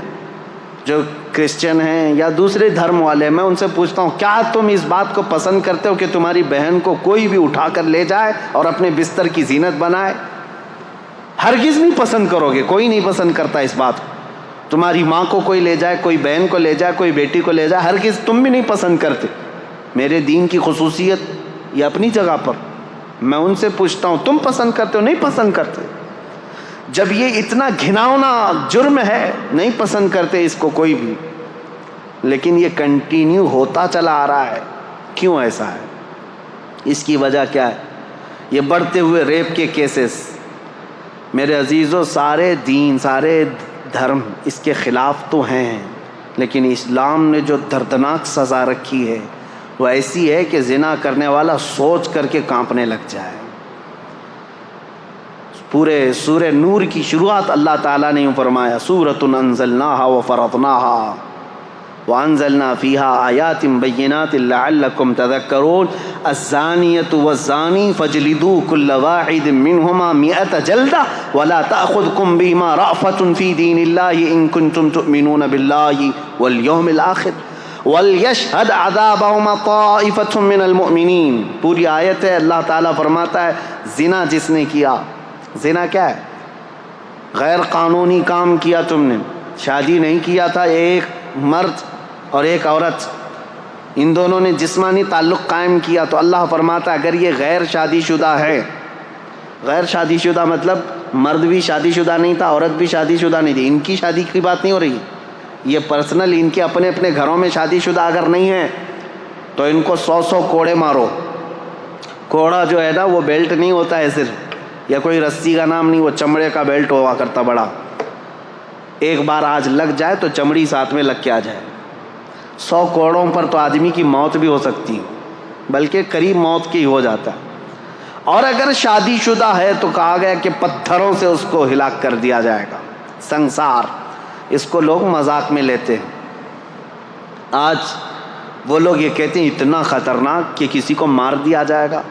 جو کرسچن ہیں یا دوسرے دھرم والے، میں ان سے پوچھتا ہوں کیا تم اس بات کو پسند کرتے ہو کہ تمہاری بہن کو کوئی بھی اٹھا کر لے جائے اور اپنے بستر کی زینت بنائے؟ ہرگز نہیں پسند کرو گے، کوئی نہیں پسند کرتا اس بات کو۔ تمہاری ماں کو کوئی لے جائے، کوئی بہن کو لے جائے، کوئی بیٹی کو لے جائے، ہرگز تم بھی نہیں پسند کرتے۔ میرے دین کی خصوصیت یہ اپنی جگہ پر، میں ان سے پوچھتا ہوں تم پسند کرتے ہو؟ نہیں پسند کرتے۔ جب یہ اتنا گھناؤنا جرم ہے، نہیں پسند کرتے اس کو کوئی بھی، لیکن یہ کنٹینیو ہوتا چلا آ رہا ہے۔ کیوں ایسا ہے؟ اس کی وجہ کیا ہے؟ یہ بڑھتے ہوئے ریپ کے کیسز۔ میرے عزیزو، سارے دین، سارے دھرم اس کے خلاف تو ہیں، لیکن اسلام نے جو دردناک سزا رکھی ہے وہ ایسی ہے کہ زنا کرنے والا سوچ کر کے کانپنے لگ جائے۔ پورے سورہ نور کی شروعات اللہ تعالیٰ نے یوں فرمایا، سورۃ انزلناہا وفرضناہا وانزلنا فیہا آیات بینات لعلکم تذکرون الزانیۃ والزانی فاجلدوا کل واحد منہما 100 جلدہ ولا تأخذکم بہما رأفۃ فی دین اللہ ان کنتم تؤمنون باللہ والیوم الآخر وَلْيَشْهَدْ عَذَابَهُمَا طَائِفَةٌ مِّنَ الْمُؤْمِنِينَ۔ پوری آیت ہے، اللہ تعالیٰ فرماتا ہے زنا جس نے کیا، زنا کیا ہے؟ غیر قانونی کام کیا تم نے، شادی نہیں کیا تھا، ایک مرد اور ایک عورت، ان دونوں نے جسمانی تعلق قائم کیا، تو اللہ فرماتا ہے اگر یہ غیر شادی شدہ ہے، غیر شادی شدہ مطلب مرد بھی شادی شدہ نہیں تھا، عورت بھی شادی شدہ نہیں تھی، ان کی شادی کی بات نہیں ہو رہی، یہ پرسنل ان کے اپنے اپنے گھروں میں شادی شدہ اگر نہیں ہے تو ان کو 100 کوڑے مارو۔ کوڑا جو ہے نا وہ بیلٹ نہیں ہوتا ہے صرف، یا کوئی رسی کا نام نہیں، وہ چمڑے کا بیلٹ ہوا کرتا بڑا، ایک بار آج لگ جائے تو چمڑی ساتھ میں لگ کے آ جائے۔ 100 کوڑوں پر تو آدمی کی موت بھی ہو سکتی ہے، بلکہ قریب موت کی ہو جاتا ہے۔ اور اگر شادی شدہ ہے تو کہا گیا کہ پتھروں سے اس کو ہلاک کر دیا جائے گا، سنسار۔ اس کو لوگ مذاق میں لیتے ہیں۔ آج وہ لوگ یہ کہتے ہیں اتنا خطرناک کہ کسی کو مار دیا جائے گا۔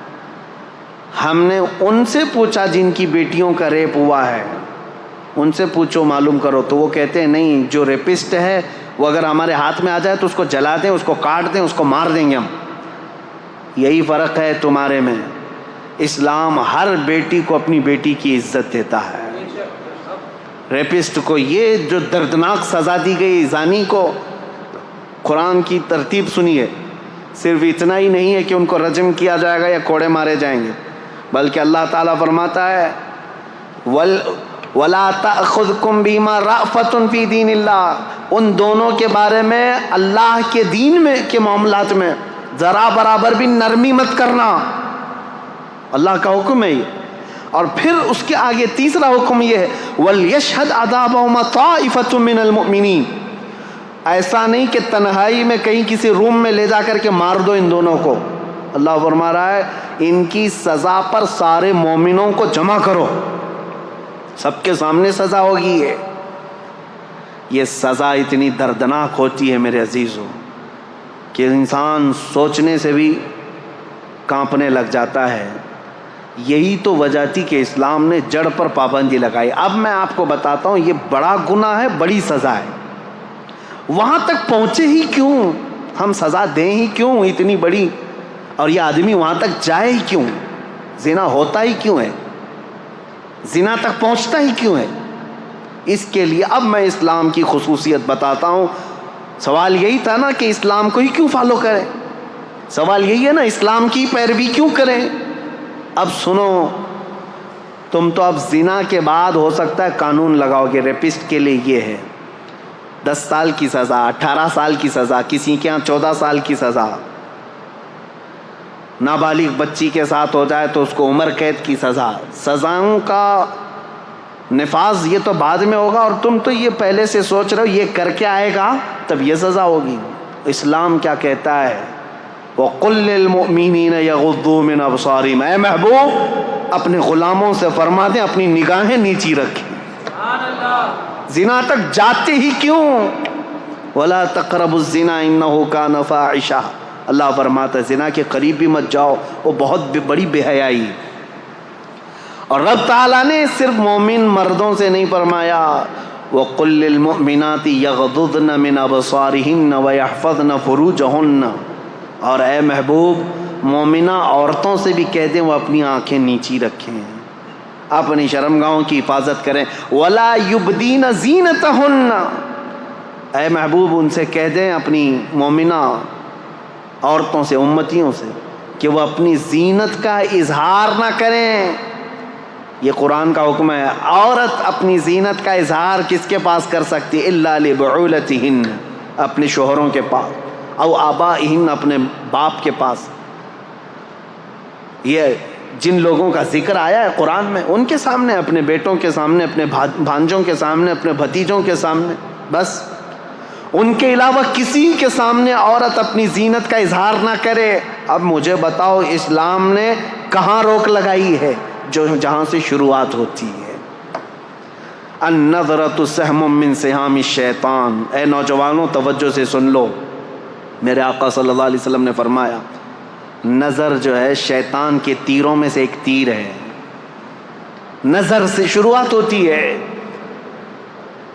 ہم نے ان سے پوچھا جن کی بیٹیوں کا ریپ ہوا ہے، ان سے پوچھو، معلوم کرو، تو وہ کہتے ہیں نہیں، جو ریپسٹ ہے وہ اگر ہمارے ہاتھ میں آ جائے تو اس کو جلا دیں، اس کو کاٹ دیں، اس کو مار دیں گے ہم۔ یہی فرق ہے تمہارے میں۔ اسلام ہر بیٹی کو اپنی بیٹی کی عزت دیتا ہے۔ ریپسٹ کو یہ جو دردناک سزا دی گئی، زانی کو، قرآن کی ترتیب سنیے، صرف اتنا ہی نہیں ہے کہ ان کو رجم کیا جائے گا یا کوڑے مارے جائیں گے، بلکہ اللہ تعالیٰ فرماتا ہے وَلَا تَأْخُذْكُمْ بِمَا رَأْفَةٌ فِي دِينِ اللَّهِ، ان دونوں کے بارے میں اللہ کے دین میں کے معاملات میں ذرا برابر بھی نرمی مت کرنا، اللہ کا حکم ہے یہ۔ اور پھر اس کے آگے تیسرا حکم یہ ہے وَلْيَشْهَدْ عَذَابَهُمَا طَائِفَةٌ مِّنَ الْمُؤْمِنِينَ، ایسا نہیں کہ تنہائی میں کہیں کسی روم میں لے جا کر کے مار دو ان دونوں کو، اللہ فرما رہا ہے ان کی سزا پر سارے مومنوں کو جمع کرو، سب کے سامنے سزا ہوگی۔ یہ سزا اتنی دردناک ہوتی ہے میرے عزیزوں کہ انسان سوچنے سے بھی کانپنے لگ جاتا ہے۔ یہی تو وجہ تھی کہ اسلام نے جڑ پر پابندی لگائی۔ اب میں آپ کو بتاتا ہوں یہ بڑا گناہ ہے، بڑی سزا ہے، وہاں تک پہنچے ہی کیوں، ہم سزا دیں ہی کیوں اتنی بڑی، اور یہ آدمی وہاں تک جائے ہی کیوں، زنا ہوتا ہی کیوں ہے، زنا تک پہنچتا ہی کیوں ہے؟ اس کے لیے اب میں اسلام کی خصوصیت بتاتا ہوں۔ سوال یہی تھا نا کہ اسلام کو ہی کیوں فالو کریں، سوال یہی ہے نا اسلام کی پیروی کیوں کریں؟ اب سنو، تم تو اب زنا کے بعد ہو سکتا ہے قانون لگاؤ گے، ریپسٹ کے لیے یہ ہے 10 سال کی سزا، 18 سال کی سزا، کسی کے ہاں 14 سال کی سزا، نابالغ بچی کے ساتھ ہو جائے تو اس کو عمر قید کی سزا۔ سزاؤں کا نفاذ یہ تو بعد میں ہوگا، اور تم تو یہ پہلے سے سوچ رہے ہو یہ کر کے آئے گا تب یہ سزا ہوگی۔ اسلام کیا کہتا ہے وَقُلْ لِلْمُؤْمِنِينَ يَغُضُّوا مِنْ أَبْصَارِهِمْ، اے محبوب اپنے غلاموں سے فرما دیں اپنی نگاہیں نیچی رکھیں، زنا تک جاتے ہی کیوں؟ وَلَا تَقْرَبُوا الزِّنَا إِنَّهُ كَانَ فَاحِشَةً، اللہ فرماتا ہے زنا کے قریب بھی مت جاؤ، وہ بہت بڑی بے حیائی۔ اور رب تعالیٰ نے صرف مومن مردوں سے نہیں فرمایا وَقُلْ لِلْمُؤْمِنَاتِ يَغْضُضْنَ مِنْ أَبْصَارِهِنَّ وَيَحْفَظْنَ فُرُوجَهُنَّ، اور اے محبوب مومنہ عورتوں سے بھی کہہ دیں وہ اپنی آنکھیں نیچی رکھیں، اپنی شرمگاہوں کی حفاظت کریں۔ وَلَا يُبْدِينَ زِينَتَهُنَّ، اے محبوب ان سے کہہ دیں اپنی مومنہ عورتوں سے، امتیوں سے، کہ وہ اپنی زینت کا اظہار نہ کریں۔ یہ قرآن کا حکم ہے۔ عورت اپنی زینت کا اظہار کس کے پاس کر سکتی؟ الا لبعولتہن، اپنے شوہروں کے پاس، او آبائہن، اپنے باپ کے پاس۔ یہ جن لوگوں کا ذکر آیا ہے قرآن میں ان کے سامنے، اپنے بیٹوں کے سامنے، اپنے بھانجوں کے سامنے، اپنے بھتیجوں کے سامنے، بس ان کے علاوہ کسی کے سامنے عورت اپنی زینت کا اظہار نہ کرے۔ اب مجھے بتاؤ اسلام نے کہاں روک لگائی ہے؟ جہاں سے شروعات ہوتی ہے، النظرۃ سہم من سہام الشیطان۔ اے نوجوانوں توجہ سے سن لو، میرے آقا صلی اللہ علیہ وسلم نے فرمایا نظر جو ہے شیطان کے تیروں میں سے ایک تیر ہے۔ نظر سے شروعات ہوتی ہے،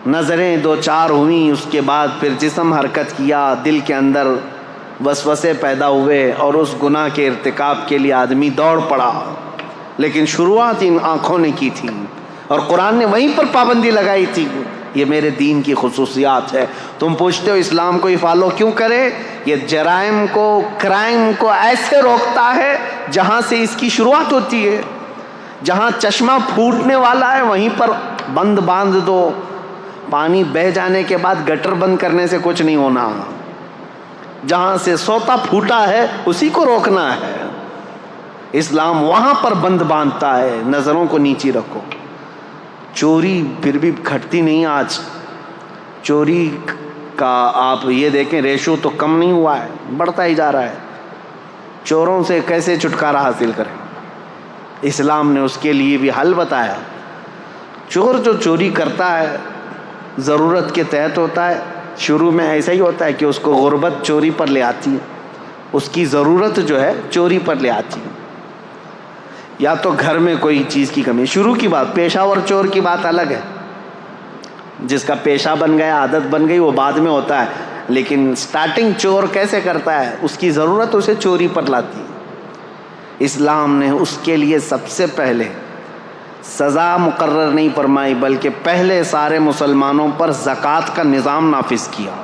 نظریں دو چار ہوئیں، اس کے بعد پھر جسم حرکت کیا، دل کے اندر وسوسے پیدا ہوئے اور اس گناہ کے ارتکاب کے لیے آدمی دوڑ پڑا، لیکن شروعات ان آنکھوں نے کی تھی اور قرآن نے وہیں پر پابندی لگائی تھی۔ یہ میرے دین کی خصوصیات ہے۔ تم پوچھتے ہو اسلام کو یہ فالو کیوں کرے؟ یہ جرائم کو، کرائم کو ایسے روکتا ہے جہاں سے اس کی شروعات ہوتی ہے۔ جہاں چشمہ پھوٹنے والا ہے وہیں پر بند باندھ دو، پانی بہہ جانے کے بعد گٹر بند کرنے سے کچھ نہیں ہونا۔ جہاں سے سوتا پھوٹا ہے اسی کو روکنا ہے۔ اسلام وہاں پر بند باندھتا ہے، نظروں کو نیچی رکھو۔ چوری پھر بھی گھٹتی نہیں آج، چوری کا آپ یہ دیکھیں ریشو تو کم نہیں ہوا ہے، بڑھتا ہی جا رہا ہے۔ چوروں سے کیسے چھٹکارا حاصل کریں؟ اسلام نے اس کے لیے بھی حل بتایا۔ چور جو چوری کرتا ہے ضرورت کے تحت ہوتا ہے، شروع میں ایسا ہی ہوتا ہے کہ اس کو غربت چوری پر لے آتی ہے، اس کی ضرورت جو ہے چوری پر لے آتی ہے، یا تو گھر میں کوئی چیز کی کمی۔ شروع کی بات، پیشہ ور چور کی بات الگ ہے، جس کا پیشہ بن گیا، عادت بن گئی، وہ بعد میں ہوتا ہے، لیکن سٹارٹنگ چور کیسے کرتا ہے؟ اس کی ضرورت اسے چوری پر لاتی ہے۔ اسلام نے اس کے لیے سب سے پہلے سزا مقرر نہیں فرمائی، بلکہ پہلے سارے مسلمانوں پر زکوٰۃ کا نظام نافذ کیا۔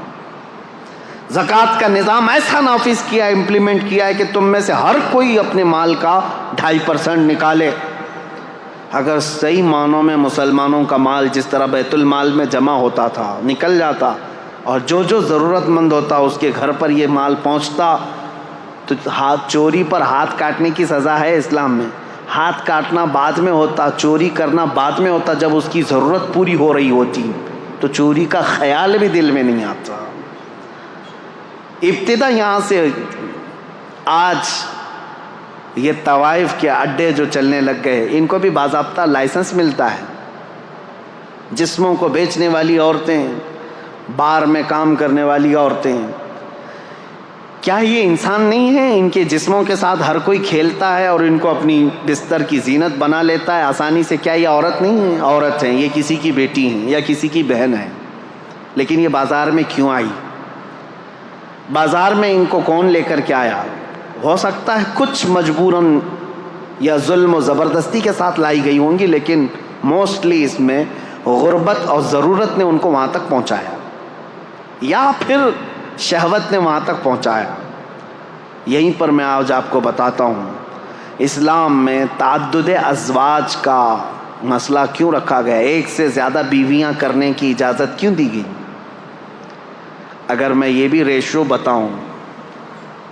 زکوٰۃ کا نظام ایسا نافذ کیا، امپلیمنٹ کیا ہے کہ تم میں سے ہر کوئی اپنے مال کا 2.5% نکالے۔ اگر صحیح معنوں میں مسلمانوں کا مال جس طرح بیت المال میں جمع ہوتا تھا نکل جاتا اور جو جو ضرورت مند ہوتا اس کے گھر پر یہ مال پہنچتا تو چوری پر ہاتھ کاٹنے کی سزا ہے اسلام میں. ہاتھ کاٹنا بعد میں ہوتا, چوری کرنا بعد میں ہوتا. جب اس کی ضرورت پوری ہو رہی ہوتی تو چوری کا خیال بھی دل میں نہیں آتا. ابتدا یہاں سے. آج یہ طوائف کے اڈے جو چلنے لگ گئے ان کو بھی باضابطہ لائسنس ملتا ہے. جسموں کو بیچنے والی عورتیں, بار میں کام کرنے والی عورتیں, کیا یہ انسان نہیں ہیں؟ ان کے جسموں کے ساتھ ہر کوئی کھیلتا ہے اور ان کو اپنی بستر کی زینت بنا لیتا ہے آسانی سے. کیا یہ عورت نہیں ہے؟ عورت ہیں. یہ کسی کی بیٹی ہیں یا کسی کی بہن ہے. لیکن یہ بازار میں کیوں آئی؟ بازار میں ان کو کون لے کر کے آیا؟ ہو سکتا ہے کچھ مجبوراً یا ظلم و زبردستی کے ساتھ لائی گئی ہوں گی, لیکن موسٹلی اس میں غربت اور ضرورت نے ان کو وہاں تک پہنچایا یا پھر شہوت نے وہاں تک پہنچایا. یہیں پر میں آج آپ کو بتاتا ہوں اسلام میں تعدد ازواج کا مسئلہ کیوں رکھا گیا, ایک سے زیادہ بیویاں کرنے کی اجازت کیوں دی گئی. اگر میں یہ بھی ریشو بتاؤں,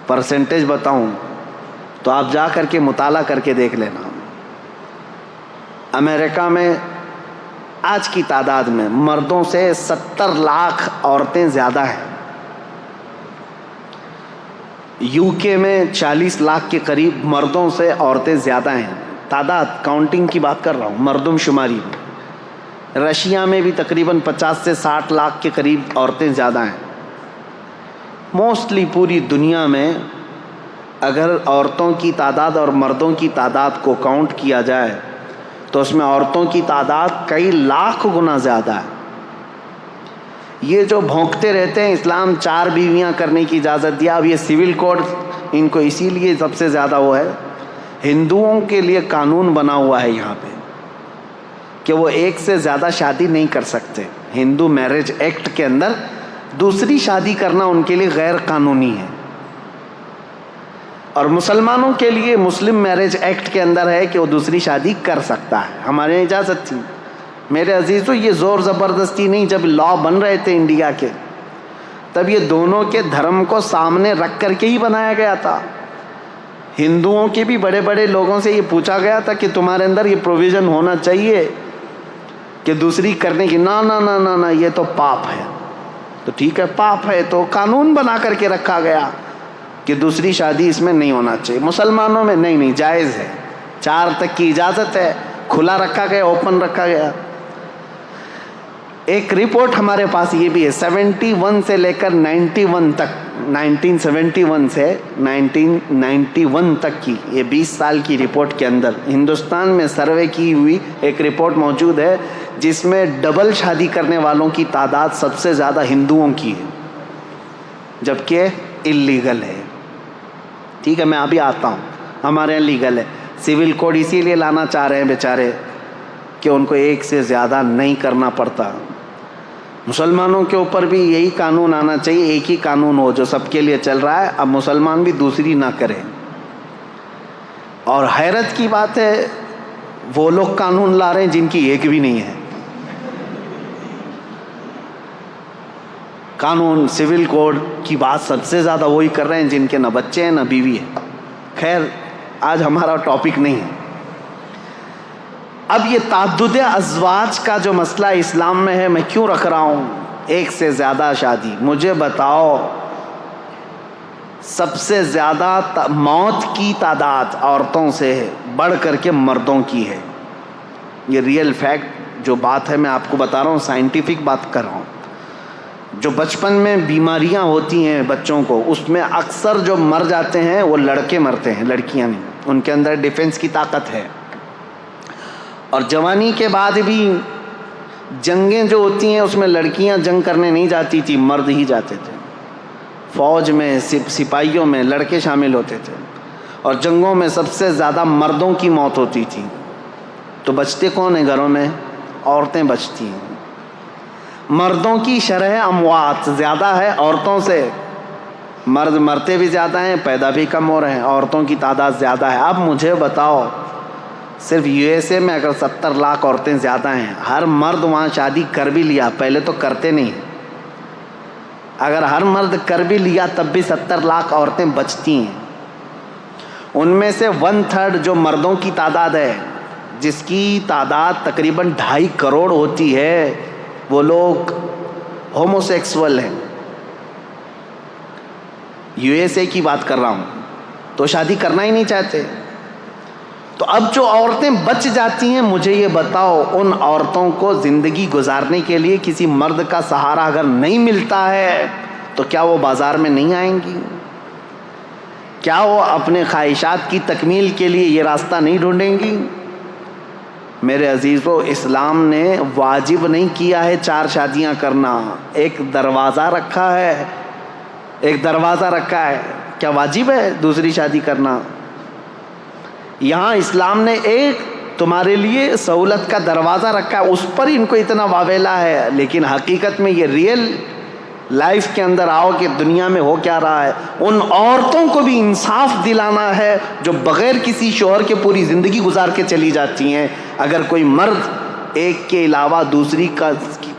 پرسنٹیج بتاؤں, تو آپ جا کر کے مطالعہ کر کے دیکھ لینا. امریکہ میں آج کی تعداد میں مردوں سے 70 لاکھ عورتیں زیادہ ہیں. یو کے میں 40 لاکھ کے قریب مردوں سے عورتیں زیادہ ہیں. تعداد کاؤنٹنگ کی بات کر رہا ہوں, مردم شماری میں. رشیا میں بھی تقریباً 50 سے 60 لاکھ کے قریب عورتیں زیادہ ہیں. موسٹلی پوری دنیا میں اگر عورتوں کی تعداد اور مردوں کی تعداد کو کاؤنٹ کیا جائے تو اس میں عورتوں کی تعداد کئی لاکھ گنا زیادہ ہے. یہ جو بھونکتے رہتے ہیں اسلام 4 بیویاں کرنے کی اجازت دیا, اب یہ سول کوڈ ان کو اسی لیے سب سے زیادہ وہ ہے. ہندوؤں کے لیے قانون بنا ہوا ہے یہاں پہ کہ وہ ایک سے زیادہ شادی نہیں کر سکتے. ہندو میرج ایکٹ کے اندر دوسری شادی کرنا ان کے لیے غیر قانونی ہے. اور مسلمانوں کے لیے مسلم میرج ایکٹ کے اندر ہے کہ وہ دوسری شادی کر سکتا ہے. ہمارے یہاں اجازت تھی. میرے عزیزو, یہ زور زبردستی نہیں. جب لا بن رہے تھے انڈیا کے تب یہ دونوں کے دھرم کو سامنے رکھ کر کے ہی بنایا گیا تھا. ہندوؤں کے بھی بڑے بڑے لوگوں سے یہ پوچھا گیا تھا کہ تمہارے اندر یہ پروویژن ہونا چاہیے کہ دوسری کرنے کی. نہ نہ نہ نہ نہ, یہ تو پاپ ہے. تو ٹھیک ہے, پاپ ہے تو قانون بنا کر کے رکھا گیا کہ دوسری شادی اس میں نہیں ہونا چاہیے. مسلمانوں میں نہیں, جائز ہے. 4 تک کی اجازت ہے. کھلا رکھا گیا, اوپن رکھا گیا. ایک رپورٹ ہمارے پاس یہ بھی ہے 71 سے لے کر 91 تک, 1971 سے 1991 تک کی یہ 20 سال کی رپورٹ کے اندر ہندوستان میں سروے کی ہوئی ایک رپورٹ موجود ہے جس میں ڈبل شادی کرنے والوں کی تعداد سب سے زیادہ ہندوؤں کی ہے, جبکہ اللیگل ہے. ٹھیک ہے, میں ابھی آتا ہوں. ہمارے یہاں لیگل ہے. سول کوڈ اسی لیے لانا چاہ رہے ہیں بیچارے کہ ان کو ایک سے زیادہ نہیں کرنا پڑتا. مسلمانوں کے اوپر بھی یہی قانون آنا چاہیے, ایک ہی قانون ہو جو سب کے لیے چل رہا ہے. اب مسلمان بھی دوسری نہ کریں. اور حیرت کی بات ہے وہ لوگ قانون لا رہے ہیں جن کی ایک بھی نہیں ہے. قانون سول کوڈ کی بات سب سے زیادہ وہی کر رہے ہیں جن کے نہ بچے ہیں نہ بیوی ہے. خیر, آج ہمارا ٹاپک نہیں ہے. اب یہ تعدد ازواج کا جو مسئلہ اسلام میں ہے, میں کیوں رکھ رہا ہوں ایک سے زیادہ شادی. مجھے بتاؤ سب سے زیادہ موت کی تعداد عورتوں سے بڑھ کر کے مردوں کی ہے. یہ ریئل فیکٹ جو بات ہے میں آپ کو بتا رہا ہوں, سائنٹیفک بات کر رہا ہوں. جو بچپن میں بیماریاں ہوتی ہیں بچوں کو, اس میں اکثر جو مر جاتے ہیں وہ لڑکے مرتے ہیں, لڑکیاں نہیں. ان کے اندر ڈیفنس کی طاقت ہے. اور جوانی کے بعد بھی جنگیں جو ہوتی ہیں اس میں لڑکیاں جنگ کرنے نہیں جاتی تھی, مرد ہی جاتے تھے. فوج میں سپاہیوں میں لڑکے شامل ہوتے تھے. اور جنگوں میں سب سے زیادہ مردوں کی موت ہوتی تھی. تو بچتے کون ہیں گھروں میں؟ عورتیں بچتی ہیں. مردوں کی شرح اموات زیادہ ہے عورتوں سے. مرد مرتے بھی زیادہ ہیں, پیدا بھی کم ہو رہے ہیں, عورتوں کی تعداد زیادہ ہے. اب مجھے بتاؤ صرف USA میں اگر 70 لاکھ عورتیں زیادہ ہیں، ہر مرد وہاں شادی کر بھی لیا، پہلے تو کرتے نہیں، اگر ہر مرد کر بھی لیا تب بھی 70 لاکھ عورتیں بچتی ہیں۔ ان میں سے 1/3 جو مردوں کی تعداد ہے، جس کی تعداد تقریباً 2.5 کروڑ ہوتی ہے، وہ لوگ ہومو سیکسول ہیں۔ USA کی بات کر رہا ہوں، تو شادی کرنا ہی نہیں چاہتے۔ تو اب جو عورتیں بچ جاتی ہیں، مجھے یہ بتاؤ، ان عورتوں کو زندگی گزارنے کے لیے کسی مرد کا سہارا اگر نہیں ملتا ہے تو کیا وہ بازار میں نہیں آئیں گی؟ کیا وہ اپنے خواہشات کی تکمیل کے لیے یہ راستہ نہیں ڈھونڈیں گی؟ میرے عزیزو، اسلام نے واجب نہیں کیا ہے 4 شادیاں کرنا، ایک دروازہ رکھا ہے، ایک دروازہ رکھا ہے۔ کیا واجب ہے دوسری شادی کرنا؟ یہاں اسلام نے ایک تمہارے لیے سہولت کا دروازہ رکھا ہے، اس پر ان کو اتنا واویلا ہے، لیکن حقیقت میں یہ ریئل لائف کے اندر آؤ کہ دنیا میں ہو کیا رہا ہے۔ ان عورتوں کو بھی انصاف دلانا ہے جو بغیر کسی شوہر کے پوری زندگی گزار کے چلی جاتی ہیں۔ اگر کوئی مرد ایک کے علاوہ دوسری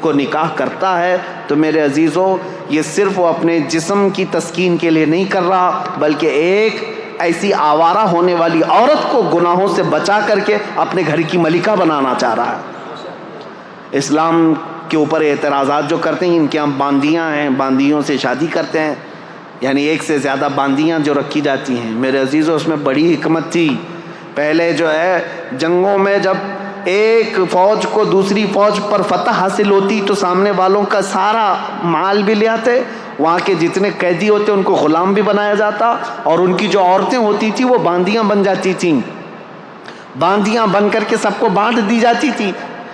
کو نکاح کرتا ہے تو میرے عزیزو، یہ صرف وہ اپنے جسم کی تسکین کے لیے نہیں کر رہا، بلکہ ایک ایسی آوارہ ہونے والی عورت کو گناہوں سے بچا کر کے اپنے گھر کی ملکہ بنانا چاہ رہا ہے۔ اسلام کے اوپر اعتراضات جو کرتے ہیں، ان کے ہم باندیاں ہیں، باندیوں سے شادی کرتے ہیں، یعنی ایک سے زیادہ باندیاں جو رکھی جاتی ہیں۔ میرے عزیزو، اس میں بڑی حکمت تھی۔ پہلے جو ہے جنگوں میں جب ایک فوج کو دوسری فوج پر فتح حاصل ہوتی تو سامنے والوں کا سارا مال بھی لے آتے، وہاں کے جتنے قیدی ہوتے ان کو غلام بھی بنایا جاتا، اور ان کی جو عورتیں ہوتی تھیں وہ باندیاں بن جاتی تھیں، باندیاں بن کر کے سب کو بانٹ دی جاتی تھی۔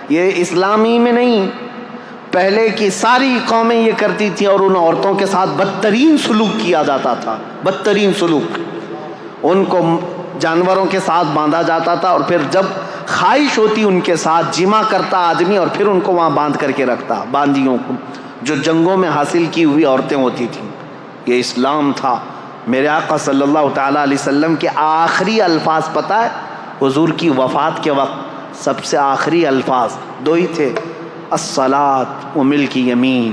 یہ اسلامی میں نہیں، پہلے کی ساری قومیں یہ کرتی تھیں، اور ان عورتوں کے ساتھ بدترین سلوک کیا جاتا تھا، بدترین سلوک۔ ان کو جانوروں کے ساتھ باندھا جاتا تھا، اور پھر جب خواہش ہوتی ان کے ساتھ جمع کرتا آدمی، اور پھر ان کو وہاں باندھ کر کے رکھتا، باندیوں کو جو جنگوں میں حاصل کی ہوئی عورتیں ہوتی تھیں۔ یہ اسلام تھا۔ میرے آقا صلی اللہ تعالیٰ علیہ وسلم کے آخری الفاظ پتہ ہے؟ حضور کی وفات کے وقت سب سے آخری الفاظ 2 ہی تھے، الصلاۃ و ملک یمین،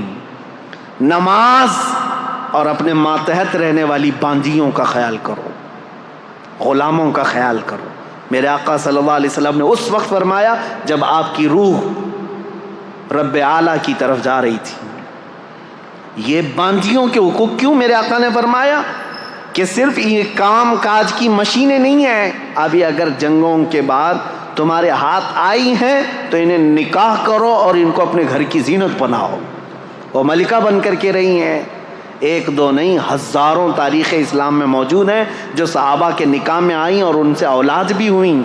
نماز اور اپنے ماتحت رہنے والی باندیوں کا خیال کرو، غلاموں کا خیال کرو۔ میرے آقا صلی اللہ علیہ وسلم نے اس وقت فرمایا جب آپ کی روح رب اعلیٰ کی طرف جا رہی تھی۔ یہ باندیوں کے حقوق کیوں میرے آقا نے فرمایا؟ کہ صرف یہ کام کاج کی مشینیں نہیں ہیں، ابھی اگر جنگوں کے بعد تمہارے ہاتھ آئی ہیں تو انہیں نکاح کرو اور ان کو اپنے گھر کی زینت بناؤ۔ وہ ملکہ بن کر کے رہی ہیں، 1 2 نہیں، ہزاروں تاریخ اسلام میں موجود ہیں جو صحابہ کے نکاح میں آئیں اور ان سے اولاد بھی ہوئیں،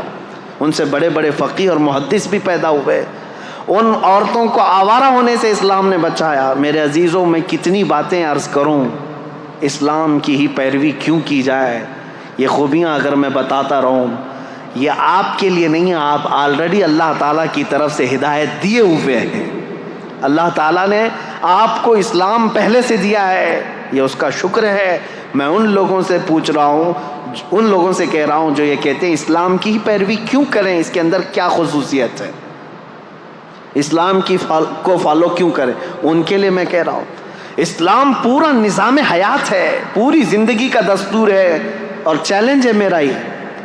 ان سے بڑے بڑے فقیہ اور محدث بھی پیدا ہوئے۔ ان عورتوں کو آوارہ ہونے سے اسلام نے بچایا۔ میرے عزیزوں، میں کتنی باتیں عرض کروں، اسلام کی ہی پیروی کیوں کی جائے؟ یہ خوبیاں اگر میں بتاتا رہوں، یہ آپ کے لیے نہیں ہے، آپ آلریڈی اللہ تعالیٰ کی طرف سے ہدایت دیے ہوئے ہیں۔ اللہ تعالیٰ نے آپ کو اسلام پہلے سے دیا ہے، یہ اس کا شکر ہے۔ میں ان لوگوں سے پوچھ رہا ہوں، ان لوگوں سے کہہ رہا ہوں جو یہ کہتے ہیں اسلام کی ہی پیروی کیوں کریں، اس کے اندر کیا خصوصیت ہے، اسلام کو فالو کیوں کریں؟ ان کے لیے میں کہہ رہا ہوں اسلام پورا نظام حیات ہے، پوری زندگی کا دستور ہے، اور چیلنج ہے میرا ہی،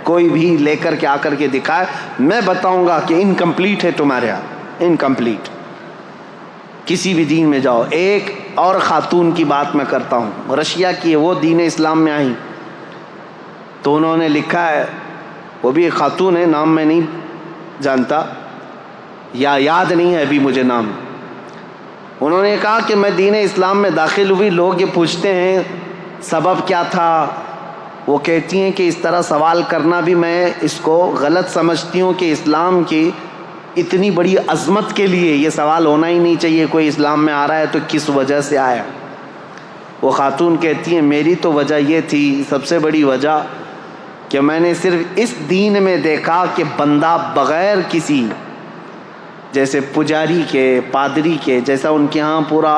کوئی بھی لے کر کے آ کر کے دکھائے، میں بتاؤں گا کہ انکمپلیٹ ہے تمہارے یہاں، انکمپلیٹ۔ کسی بھی دین میں جاؤ۔ ایک اور خاتون کی بات میں کرتا ہوں، رشیا کی ہے، وہ دین اسلام میں آئیں تو انہوں نے لکھا ہے، وہ بھی ایک خاتون ہے، نام میں نہیں جانتا یا یاد نہیں ہے ابھی مجھے نام۔ انہوں نے کہا کہ میں دین اسلام میں داخل ہوئی، لوگ یہ پوچھتے ہیں سبب کیا تھا، وہ کہتی ہیں کہ اس طرح سوال کرنا بھی میں اس کو غلط سمجھتی ہوں کہ اسلام کی اتنی بڑی عظمت کے لیے یہ سوال ہونا ہی نہیں چاہیے، کوئی اسلام میں آ رہا ہے تو کس وجہ سے آیا۔ وہ خاتون کہتی ہیں میری تو وجہ یہ تھی، سب سے بڑی وجہ کہ میں نے صرف اس دین میں دیکھا کہ بندہ بغیر کسی، جیسے پجاری کے، پادری کے، جیسا ان کے ہاں پورا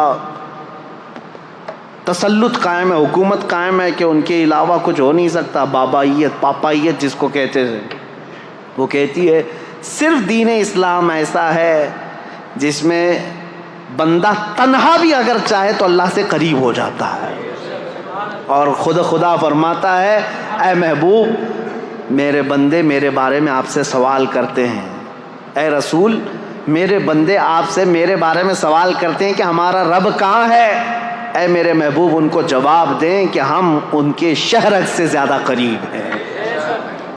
تسلط قائم ہے، حکومت قائم ہے کہ ان کے علاوہ کچھ ہو نہیں سکتا، بابائیت، پاپائیت جس کو کہتے تھے، وہ کہتی ہے صرف دین اسلام ایسا ہے جس میں بندہ تنہا بھی اگر چاہے تو اللہ سے قریب ہو جاتا ہے. اور خدا فرماتا ہے اے محبوب میرے بندے میرے بارے میں آپ سے سوال کرتے ہیں، اے رسول میرے بندے آپ سے میرے بارے میں سوال کرتے ہیں کہ ہمارا رب کہاں ہے. اے میرے محبوب ان کو جواب دیں کہ ہم ان کے شہرک سے زیادہ قریب ہیں.